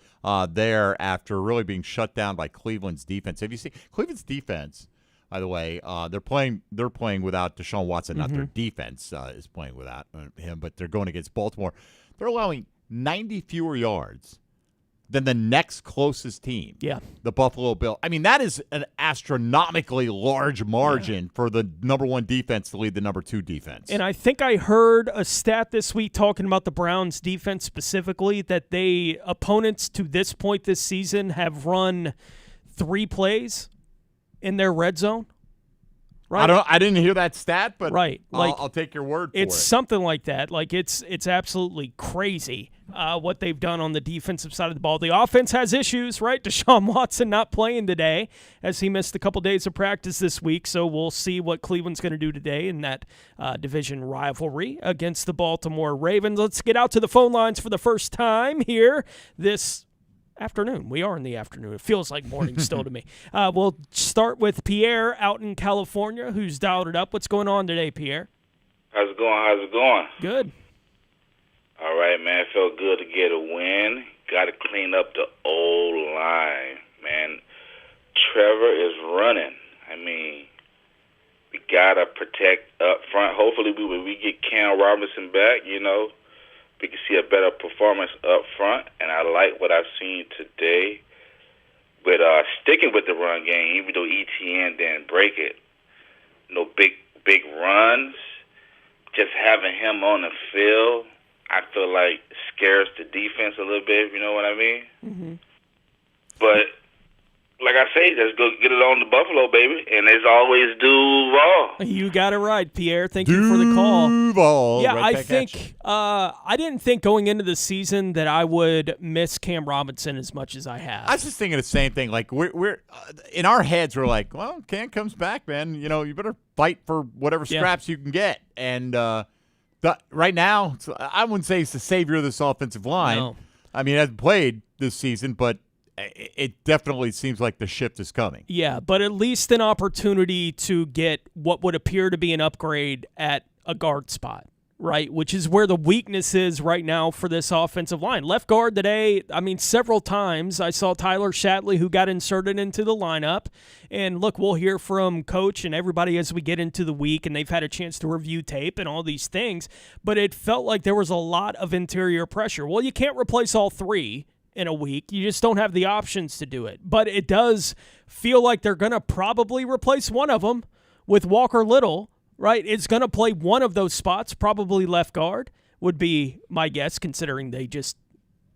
there after really being shut down by Cleveland's defense. Have you seen Cleveland's defense? By the way, they're playing without Deshaun Watson. Not their defense is playing without him, but they're going against Baltimore. They're allowing 90 fewer yards than the next closest team. Yeah. The Buffalo Bills. I mean, that is an astronomically large margin for the number 1 defense to lead the number 2 defense. And I think I heard a stat this week talking about the Browns defense specifically, that opponents to this point this season have run 3 plays in their red zone. Right. I didn't hear that stat, but right. I'll take your word for it. It's something like that. Like it's absolutely crazy what they've done on the defensive side of the ball. The offense has issues, right? Deshaun Watson not playing today as he missed a couple days of practice this week. So we'll see what Cleveland's going to do today in that division rivalry against the Baltimore Ravens. Let's get out to the phone lines for the first time here this afternoon. We are in the afternoon. It feels like morning still to me. We'll start with Pierre out in California, who's dialed it up. What's going on today, Pierre? How's it going? Good. All right, man. It felt good to get a win. Got to clean up the old line, man. Trevor is running. I mean, we got to protect up front. Hopefully, when we get Cam Robinson back, we can see a better performance up front, and I like what I've seen today with sticking with the run game, even though ETN didn't break it. No big runs. Just having him on the field, I feel like scares the defense a little bit, if you know what I mean. Mm-hmm. But like I say, just go get it on the Buffalo, baby. And as always, Duval. You got it right, Pierre. Thank you for the call. Duval. Yeah, right I think I didn't think going into the season that I would miss Cam Robinson as much as I have. I was just thinking the same thing. Like we're in our heads, we're like, well, Cam comes back, man. You better fight for whatever scraps you can get. And right now, I wouldn't say he's the savior of this offensive line. No. I mean, he hasn't played this season, but it definitely seems like the shift is coming. Yeah, but at least an opportunity to get what would appear to be an upgrade at a guard spot, right? Which is where the weakness is right now for this offensive line. Left guard today, I mean, several times I saw Tyler Shatley, who got inserted into the lineup. And look, we'll hear from Coach and everybody as we get into the week, and they've had a chance to review tape and all these things. But it felt like there was a lot of interior pressure. Well, you can't replace all 3 in a week. You just don't have the options to do it. But it does feel like they're going to probably replace one of them with Walker Little, right? It's going to play one of those spots, probably left guard, would be my guess, considering they just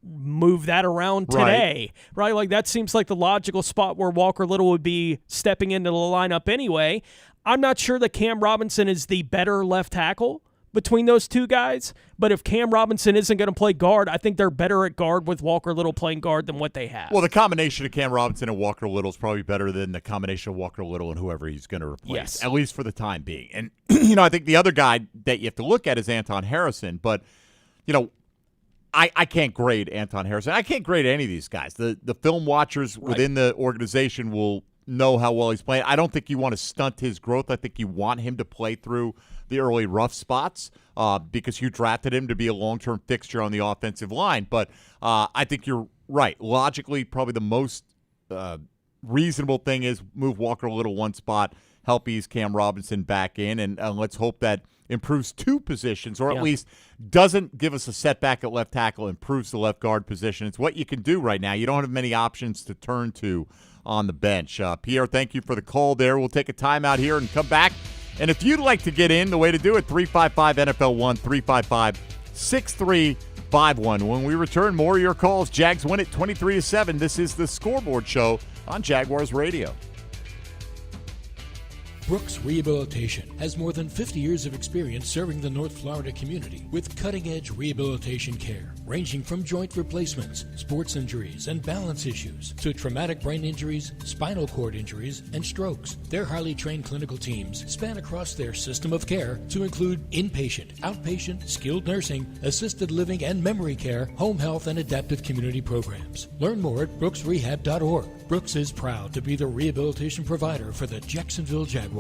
move that around today, right? Like that seems like the logical spot where Walker Little would be stepping into the lineup anyway. I'm not sure that Cam Robinson is the better left tackle between those two guys, but if Cam Robinson isn't going to play guard, I think they're better at guard with Walker Little playing guard than what they have. Well, the combination of Cam Robinson and Walker Little is probably better than the combination of Walker Little and whoever he's going to replace, at least for the time being. And, I think the other guy that you have to look at is Anton Harrison, but, I can't grade Anton Harrison. I can't grade any of these guys. The film watchers within the organization will know how well he's playing. I don't think you want to stunt his growth. I think you want him to play through the early rough spots because you drafted him to be a long-term fixture on the offensive line. But I think you're right. Logically, probably the most reasonable thing is move Walker Little one spot, help ease Cam Robinson back in, and let's hope that improves 2 positions, or at least doesn't give us a setback at left tackle, improves the left guard position. It's what you can do right now. You don't have many options to turn to on the bench. Pierre, thank you for the call there. We'll take a timeout here and come back. And if you'd like to get in, the way to do it, 355-NFL1, 355-6351. When we return, more of your calls. Jags win it 23-7. This is the Scoreboard Show on Jaguars Radio. Brooks Rehabilitation has more than 50 years of experience serving the North Florida community with cutting-edge rehabilitation care, ranging from joint replacements, sports injuries, and balance issues to traumatic brain injuries, spinal cord injuries, and strokes. Their highly trained clinical teams span across their system of care to include inpatient, outpatient, skilled nursing, assisted living and memory care, home health, and adaptive community programs. Learn more at brooksrehab.org. Brooks is proud to be the rehabilitation provider for the Jacksonville Jaguars.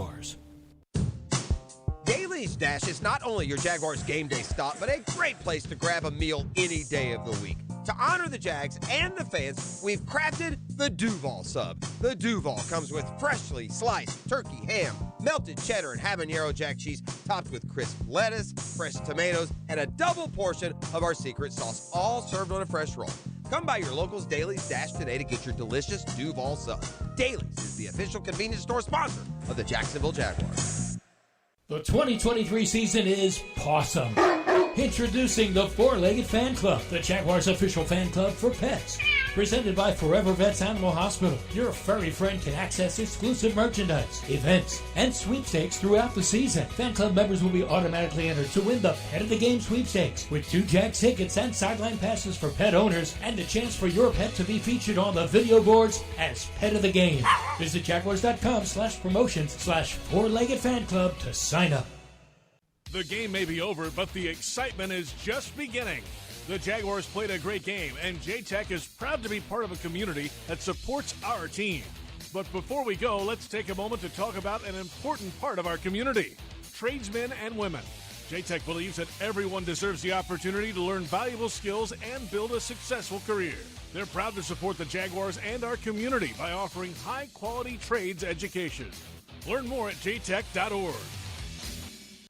Daily Daly's Dash is not only your Jaguars game day stop, but a great place to grab a meal any day of the week. To honor the Jags and the fans, we've crafted the Duval Sub. The Duval comes with freshly sliced turkey, ham, melted cheddar, and habanero jack cheese, topped with crisp lettuce, fresh tomatoes, and a double portion of our secret sauce, all served on a fresh roll. Come by your local's Daly's Dash today to get your delicious Duval Sub. Daly's is the official convenience store sponsor of the Jacksonville Jaguars. The 2023 season is Possum. Introducing the Four-Legged Fan Club, the Jaguars' official fan club for pets. Presented by Forever Vets Animal Hospital, your furry friend can access exclusive merchandise, events, and sweepstakes throughout the season. Fan club members will be automatically entered to win the Pet of the Game sweepstakes with 2 Jags tickets and sideline passes for pet owners and the chance for your pet to be featured on the video boards as Pet of the Game. Visit jaguars.com/promotions/Four-Legged Fan Club to sign up. The game may be over, but the excitement is just beginning. The Jaguars played a great game, and J-Tech is proud to be part of a community that supports our team. But before we go, let's take a moment to talk about an important part of our community, tradesmen and women. J-Tech believes that everyone deserves the opportunity to learn valuable skills and build a successful career. They're proud to support the Jaguars and our community by offering high-quality trades education. Learn more at jtech.org.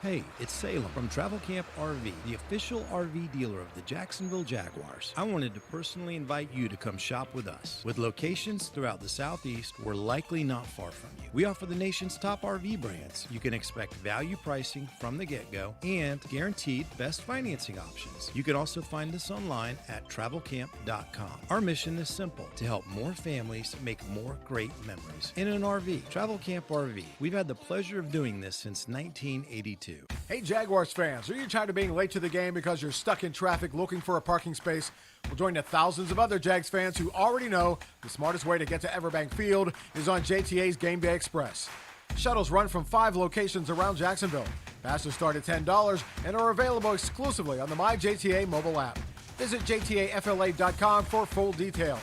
Hey, it's Salem from Travel Camp RV, the official RV dealer of the Jacksonville Jaguars. I wanted to personally invite you to come shop with us. With locations throughout the Southeast, we're likely not far from you. We offer the nation's top RV brands. You can expect value pricing from the get-go and guaranteed best financing options. You can also find us online at travelcamp.com. Our mission is simple, to help more families make more great memories in an RV. Travel Camp RV. We've had the pleasure of doing this since 1982. Hey Jaguars fans, are you tired of being late to the game because you're stuck in traffic looking for a parking space? Well, join the thousands of other Jags fans who already know the smartest way to get to Everbank Field is on JTA's Game Day Express. Shuttles run from 5 locations around Jacksonville. Passes start at $10 and are available exclusively on the MyJTA mobile app. Visit JTAFLA.com for full details.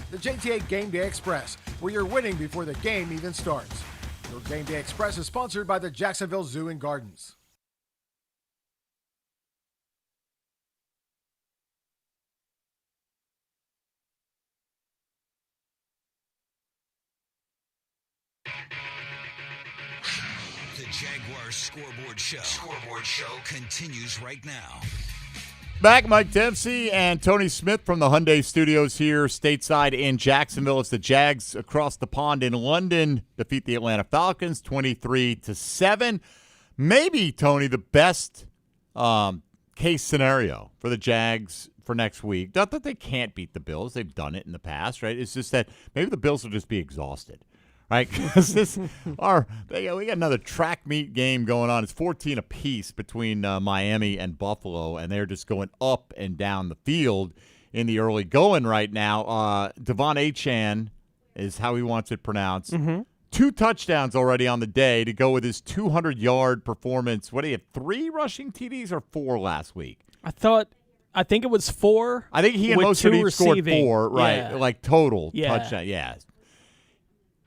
The JTA Game Day Express, where you're winning before the game even starts. Your Game Day Express is sponsored by the Jacksonville Zoo and Gardens. The Jaguars Scoreboard Show continues right now. Back, Mike Dempsey and Tony Smith from the Hyundai Studios here stateside in Jacksonville. It's the Jags across the pond in London defeat the Atlanta Falcons 23-7. Maybe, Tony, the best case scenario for the Jags for next week. Not that they can't beat the Bills. They've done it in the past, right? It's just that maybe the Bills will just be exhausted. Right, because we got another track meet game going on. It's 14 apiece between Miami and Buffalo, and they're just going up and down the field in the early going right now. Devon Achane is how he wants it pronounced. Mm-hmm. 2 touchdowns already on the day to go with his 200-yard performance. What, do you have 3 rushing TDs or 4 last week? I think it was 4. I think he and Mostert each scored 4, right? Yeah. Like total touchdown. Yeah.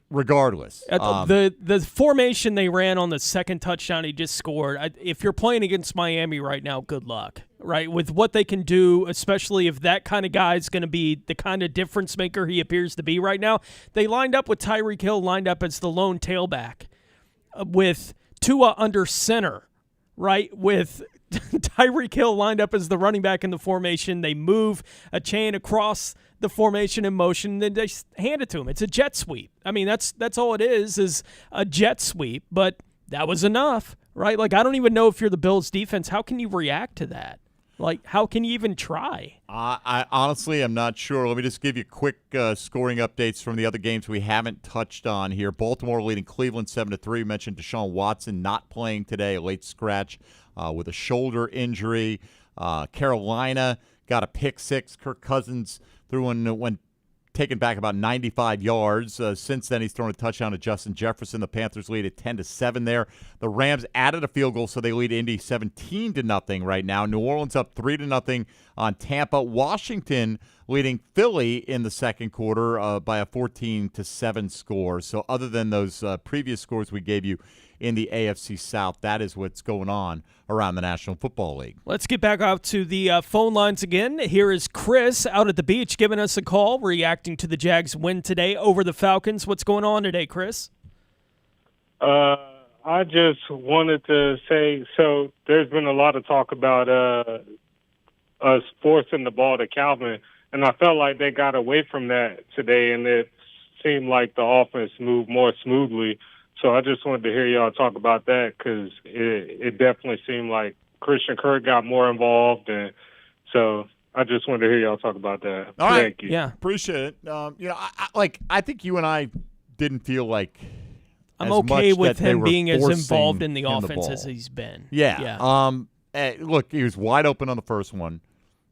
Regardless. The formation they ran on the second touchdown he just scored, if you're playing against Miami right now, good luck, right? With what they can do, especially if that kind of guy is going to be the kind of difference maker he appears to be right now. They lined up with Tyreek Hill lined up as the lone tailback with Tua under center, right? With Tyreek Hill lined up as the running back in the formation. They move a chain across the formation in motion, and then they hand it to him. It's a jet sweep. I mean, that's all it is a jet sweep, but that was enough, right? Like, I don't even know if you're the Bills defense. How can you react to that? Like, how can you even try? I honestly am not sure. Let me just give you quick scoring updates from the other games we haven't touched on here. Baltimore leading Cleveland 7-3. We mentioned Deshaun Watson not playing today, a late scratch with a shoulder injury. Carolina got a pick 6. Kirk Cousins threw one when taken back about 95 yards. Since then, he's thrown a touchdown to Justin Jefferson. The Panthers lead at 10-7 there. The Rams added a field goal, so they lead Indy 17-0 right now. New Orleans up 3-0 on Tampa. Washington leading Philly in the second quarter by a 14-7 score. So other than those previous scores we gave you in the AFC South, that is what's going on around the National Football League. Let's get back out to the phone lines again. Here is Chris out at the beach giving us a call, reacting to the Jags win today over the Falcons. What's going on today, Chris? I just wanted to say, so there's been a lot of talk about us forcing the ball to Calvin, and I felt like they got away from that today, and it seemed like the offense moved more smoothly. So I just wanted to hear y'all talk about that because it definitely seemed like Christian Kirk got more involved, and so I just wanted to hear y'all talk about that. All right. Thank you. Yeah, appreciate it. I think you and I didn't feel like I'm okay with him being as involved in the him offense the as he's been. Yeah. Look, he was wide open on the first one.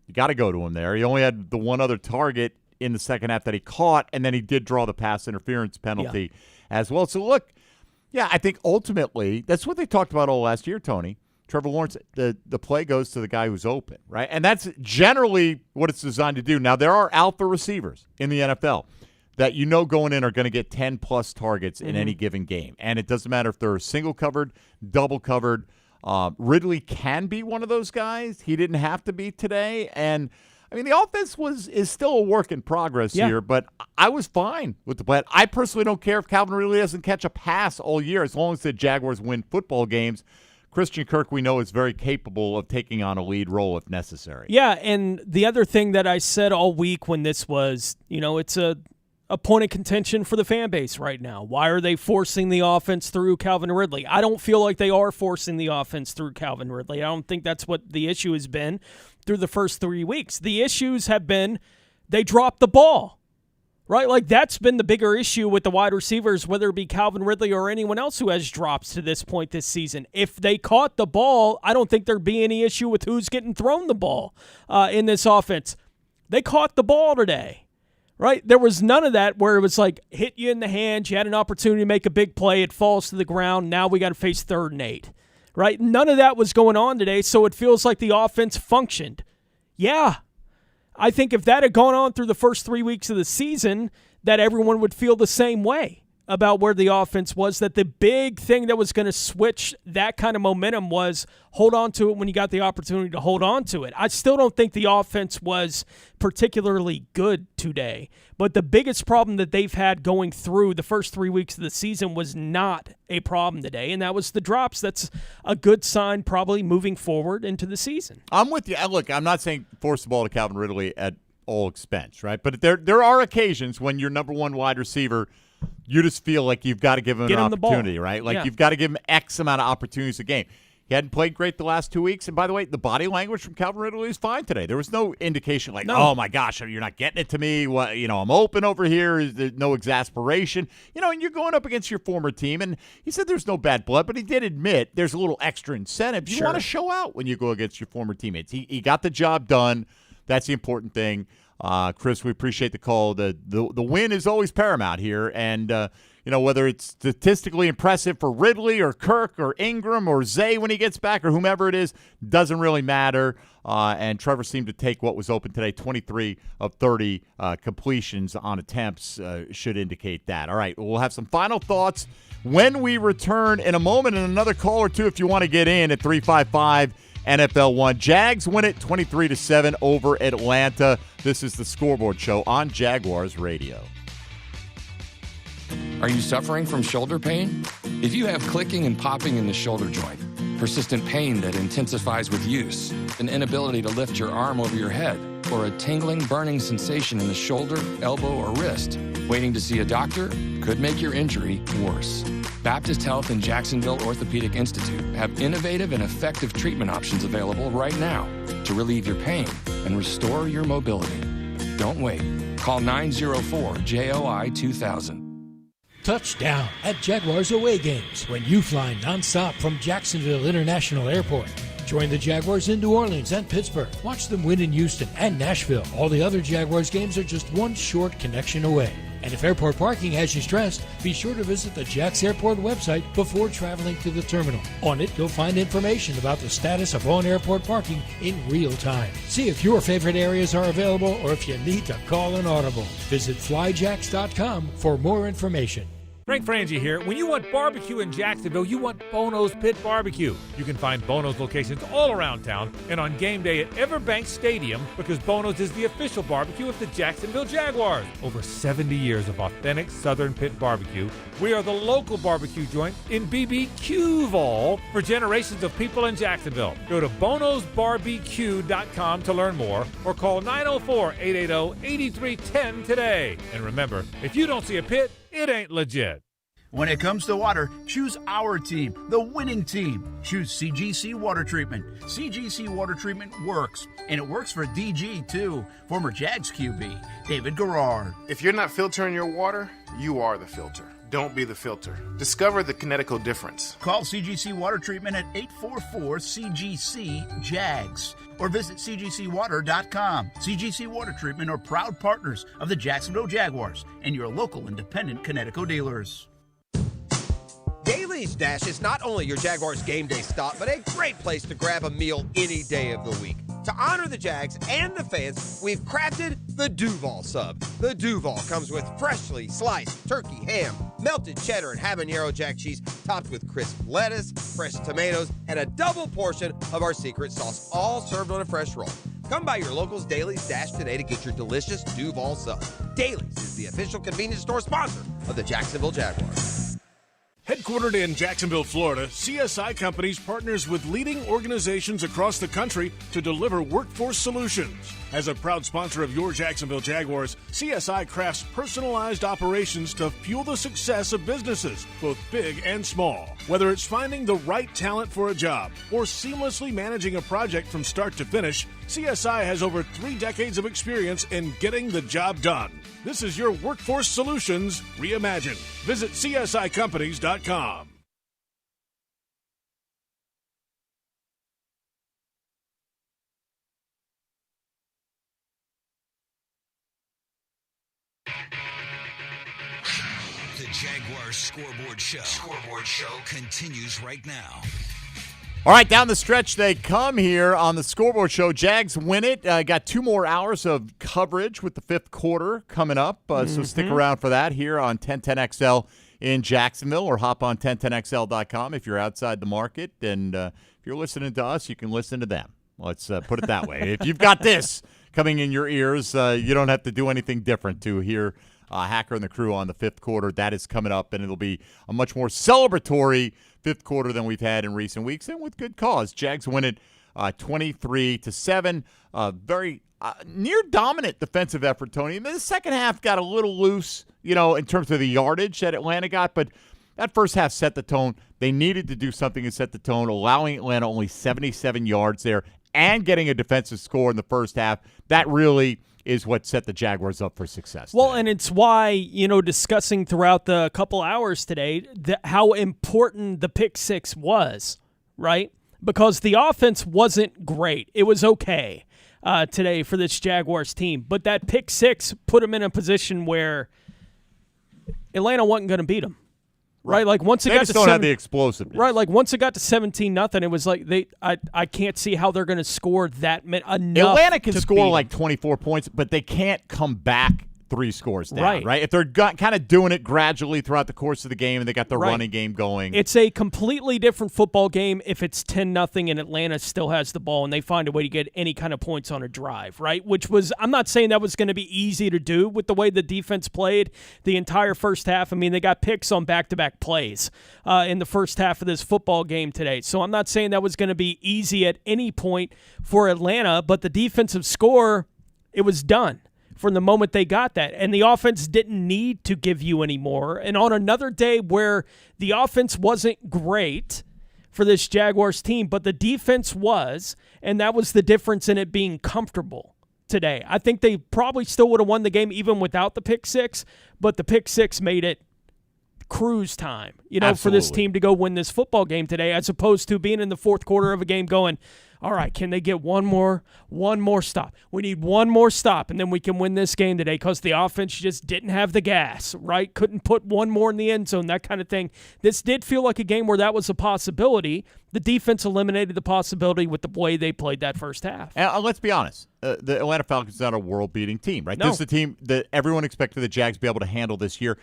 You got to go to him there. He only had the one other target in the second half that he caught, and then he did draw the pass interference penalty as well. So, look, I think ultimately that's what they talked about all last year, Tony. Trevor Lawrence, the play goes to the guy who's open, right? And that's generally what it's designed to do. Now, there are alpha receivers in the NFL that going in are going to get 10-plus targets in any given game. And it doesn't matter if they're single covered, double covered. Ridley can be one of those guys. He didn't have to be today. And, I mean, the offense is still a work in progress here, but I was fine with the play. I personally don't care if Calvin Ridley doesn't catch a pass all year as long as the Jaguars win football games. Christian Kirk, we know, is very capable of taking on a lead role if necessary. Yeah, and the other thing that I said all week when this was, it's a point of contention for the fan base right now. Why are they forcing the offense through Calvin Ridley? I don't feel like they are forcing the offense through Calvin Ridley. I don't think that's what the issue has been through the first 3 weeks. The issues have been they dropped the ball, right? Like that's been the bigger issue with the wide receivers, whether it be Calvin Ridley or anyone else who has drops to this point this season. If they caught the ball, I don't think there'd be any issue with who's getting thrown the ball in this offense. They caught the ball today. Right? There was none of that where it was like hit you in the hand, you had an opportunity to make a big play, it falls to the ground, now we got to face 3rd and 8. Right? None of that was going on today, so it feels like the offense functioned. Yeah. I think if that had gone on through the first 3 weeks of the season, that everyone would feel the same way about where the offense was, that the big thing that was going to switch that kind of momentum was hold on to it when you got the opportunity to hold on to it. I still don't think the offense was particularly good today, but the biggest problem that they've had going through the first 3 weeks of the season was not a problem today, and that was the drops. That's a good sign probably moving forward into the season. I'm with you. Look, I'm not saying force the ball to Calvin Ridley at all expense, right? But there are occasions when your number one wide receiver – you just feel like you've got to give him an opportunity, right? Like you've got to give him X amount of opportunities a game. He hadn't played great the last 2 weeks. And by the way, the body language from Calvin Ridley is fine today. There was no indication oh, my gosh, you're not getting it to me. What, I'm open over here. There's no exasperation. And you're going up against your former team. And he said there's no bad blood, but he did admit there's a little extra incentive. You want to show out when you go against your former teammates. He got the job done. That's the important thing. Chris, we appreciate the call. The win is always paramount here, and whether it's statistically impressive for Ridley or Kirk or Ingram or Zay when he gets back or whomever it is, doesn't really matter. And Trevor seemed to take what was open today. 23 of 30 completions on attempts should indicate that. All right, we'll have some final thoughts when we return in a moment, and another call or two if you want to get in at 355. NFL 1. Jags win it 23-7 over Atlanta. This is the Scoreboard Show on Jaguars Radio. Are you suffering from shoulder pain? If you have clicking and popping in the shoulder joint, persistent pain that intensifies with use, an inability to lift your arm over your head, or a tingling, burning sensation in the shoulder, elbow, or wrist, waiting to see a doctor could make your injury worse. Baptist Health and Jacksonville Orthopedic Institute have innovative and effective treatment options available right now to relieve your pain and restore your mobility. Don't wait. Call 904-JOI-2000. Touchdown at Jaguars away games when you fly nonstop from Jacksonville International Airport. Join the Jaguars in New Orleans and Pittsburgh. Watch them win in Houston and Nashville. All the other Jaguars games are just one short connection away. And if airport parking has you stressed, be sure to visit the Jax Airport website before traveling to the terminal. On it, you'll find information about the status of on-airport parking in real time. See if your favorite areas are available or if you need to call an audible. Visit flyjax.com for more information. Frank Frangie here. When you want barbecue in Jacksonville, you want Bono's Pit Barbecue. You can find Bono's locations all around town and on game day at Everbank Stadium because Bono's is the official barbecue of the Jacksonville Jaguars. Over 70 years of authentic Southern Pit barbecue. We are the local barbecue joint in BBQval for generations of people in Jacksonville. Go to bonosbarbecue.com to learn more or call 904-880-8310 today. And remember, if you don't see a pit, it ain't legit. When it comes to water, choose our team, the winning team. Choose CGC Water Treatment. CGC Water Treatment works, and it works for DG too, former Jags QB, David Garrard. If you're not filtering your water, you are the filter. Don't be the filter. Discover the Kinetico difference. Call CGC Water Treatment at 844-CGC-JAGS or visit cgcwater.com. CGC Water Treatment are proud partners of the Jacksonville Jaguars and your local independent Kinetico dealers. Daly's Dash is not only your Jaguars game day stop, but a great place to grab a meal any day of the week. To honor the Jags and the fans, we've crafted the Duval Sub. The Duval comes with freshly sliced turkey ham, melted cheddar and habanero jack cheese, topped with crisp lettuce, fresh tomatoes, and a double portion of our secret sauce, all served on a fresh roll. Come by your local's Daly's Dash today to get your delicious Duval Sub. Daly's is the official convenience store sponsor of the Jacksonville Jaguars. Headquartered in Jacksonville, Florida, CSI Companies partners with leading organizations across the country to deliver workforce solutions. As a proud sponsor of your Jacksonville Jaguars, CSI crafts personalized operations to fuel the success of businesses, both big and small. Whether it's finding the right talent for a job or seamlessly managing a project from start to finish, CSI has over 3 decades of experience in getting the job done. This is your workforce solutions reimagined. Visit CSICompanies.com. The Jaguars Scoreboard Show. Scoreboard Show continues right now. All right, down the stretch they come here on the Scoreboard Show. Jags win it. Got 2 more hours of coverage with the 5th quarter coming up, so stick around for that here on 1010XL in Jacksonville, or hop on 1010XL.com if you're outside the market. And if you're listening to us, you can listen to them. Let's put it that way. If you've got this coming in your ears, you don't have to do anything different to hear Hacker and the crew on the 5th quarter. That is coming up, and it'll be a much more celebratory 5th quarter than we've had in recent weeks, and with good cause. Jags win it 23-7. Very near dominant defensive effort, Tony. And the second half got a little loose, in terms of the yardage that Atlanta got, but that first half set the tone. They needed to do something to set the tone, allowing Atlanta only 77 yards there and getting a defensive score in the first half. That really is what set the Jaguars up for success. Well, and it's why, discussing throughout the couple hours today how important the pick six was, right? Because the offense wasn't great. It was okay today for this Jaguars team. But that pick six put them in a position where Atlanta wasn't going to beat them. Right, like once it they got just to don't have the explosiveness. Right, like once it got to 17-0, it was like I can't see how they're going to score that enough. Atlanta can to score beat like 24 points, but they can't come back 3 scores down. Right? If they're kind of doing it gradually throughout the course of the game, and they got the running game going, it's a completely different football game if it's 10-0 and Atlanta still has the ball and they find a way to get any kind of points on a drive. Right, which was I'm not saying that was going to be easy to do with the way the defense played the entire first half. I mean, they got picks on back-to-back plays in the first half of this football game today. So I'm not saying that was going to be easy at any point for Atlanta, but the defensive score, it was done from the moment they got that. And the offense didn't need to give you any more. And on another day where the offense wasn't great for this Jaguars team, but the defense was, and that was the difference in it being comfortable today. I think they probably still would have won the game even without the pick six, but the pick six made it cruise time, for this team to go win this football game today, as opposed to being in the fourth quarter of a game going, all right, can they get one more stop? We need one more stop, and then we can win this game today, because the offense just didn't have the gas, right? Couldn't put one more in the end zone, that kind of thing. This did feel like a game where that was a possibility. The defense eliminated the possibility with the way they played that first half. And let's be honest. The Atlanta Falcons are not a world-beating team, right? No. This is the team that everyone expected the Jags to be able to handle this year.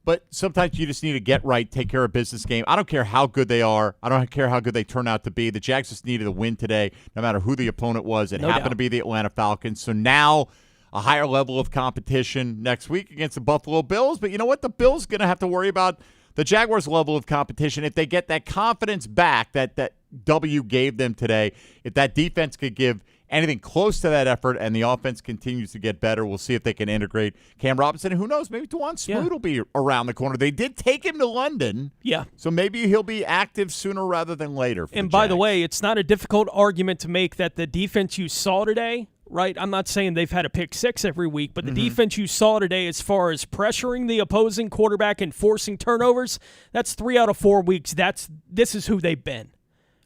But sometimes you just need to get right, take care of business game. I don't care how good they are. I don't care how good they turn out to be. The Jags just needed a win today, no matter who the opponent was. It happened to be the Atlanta Falcons. So now a higher level of competition next week against the Buffalo Bills. But you know what? The Bills going to have to worry about the Jaguars' level of competition. If they get that confidence back that W gave them today, if that defense could give anything close to that effort and the offense continues to get better, we'll see if they can integrate Cam Robinson. And who knows, maybe Dewan Smoot will be around the corner. They did take him to London. Yeah. So maybe he'll be active sooner rather than later. And by the way, it's not a difficult argument to make that the defense you saw today, right? I'm not saying they've had a pick six every week, but the defense you saw today as far as pressuring the opposing quarterback and forcing turnovers, that's 3 out of 4 weeks. This is who they've been,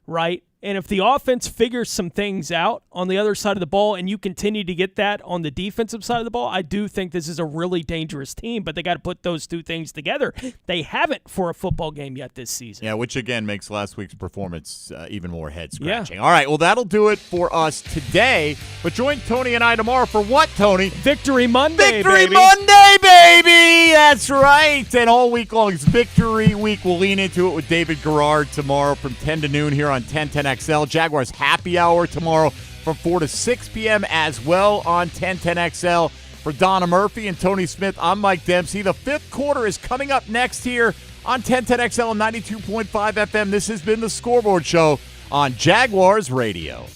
right? And if the offense figures some things out on the other side of the ball and you continue to get that on the defensive side of the ball, I do think this is a really dangerous team, but they got to put those two things together. They haven't for a football game yet this season. Yeah, which again makes last week's performance even more head-scratching. Yeah. All right, well, that'll do it for us today. But join Tony and I tomorrow for what, Tony? Victory Monday, Victory baby. Monday, baby! That's right. And all week long, it's Victory Week. We'll lean into it with David Garrard tomorrow from 10 to noon here on 1010 XL. Jaguars happy hour tomorrow from 4 to 6 p.m. as well on 1010 XL. For Donna Murphy and Tony Smith, I'm Mike Dempsey. The fifth quarter is coming up next here on 1010 XL and 92.5 FM. This has been the Scoreboard Show on Jaguars Radio.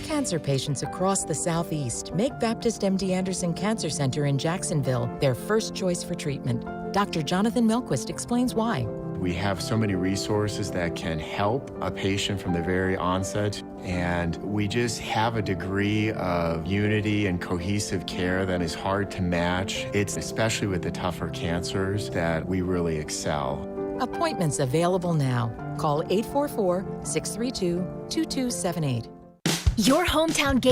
Cancer patients across the Southeast make Baptist MD Anderson Cancer Center in Jacksonville their first choice for treatment. Dr. Jonathan Milquist explains why. We have so many resources that can help a patient from the very onset, and we just have a degree of unity and cohesive care that is hard to match. It's especially with the tougher cancers that we really excel. Appointments available now. Call 844-632-2278. Your hometown game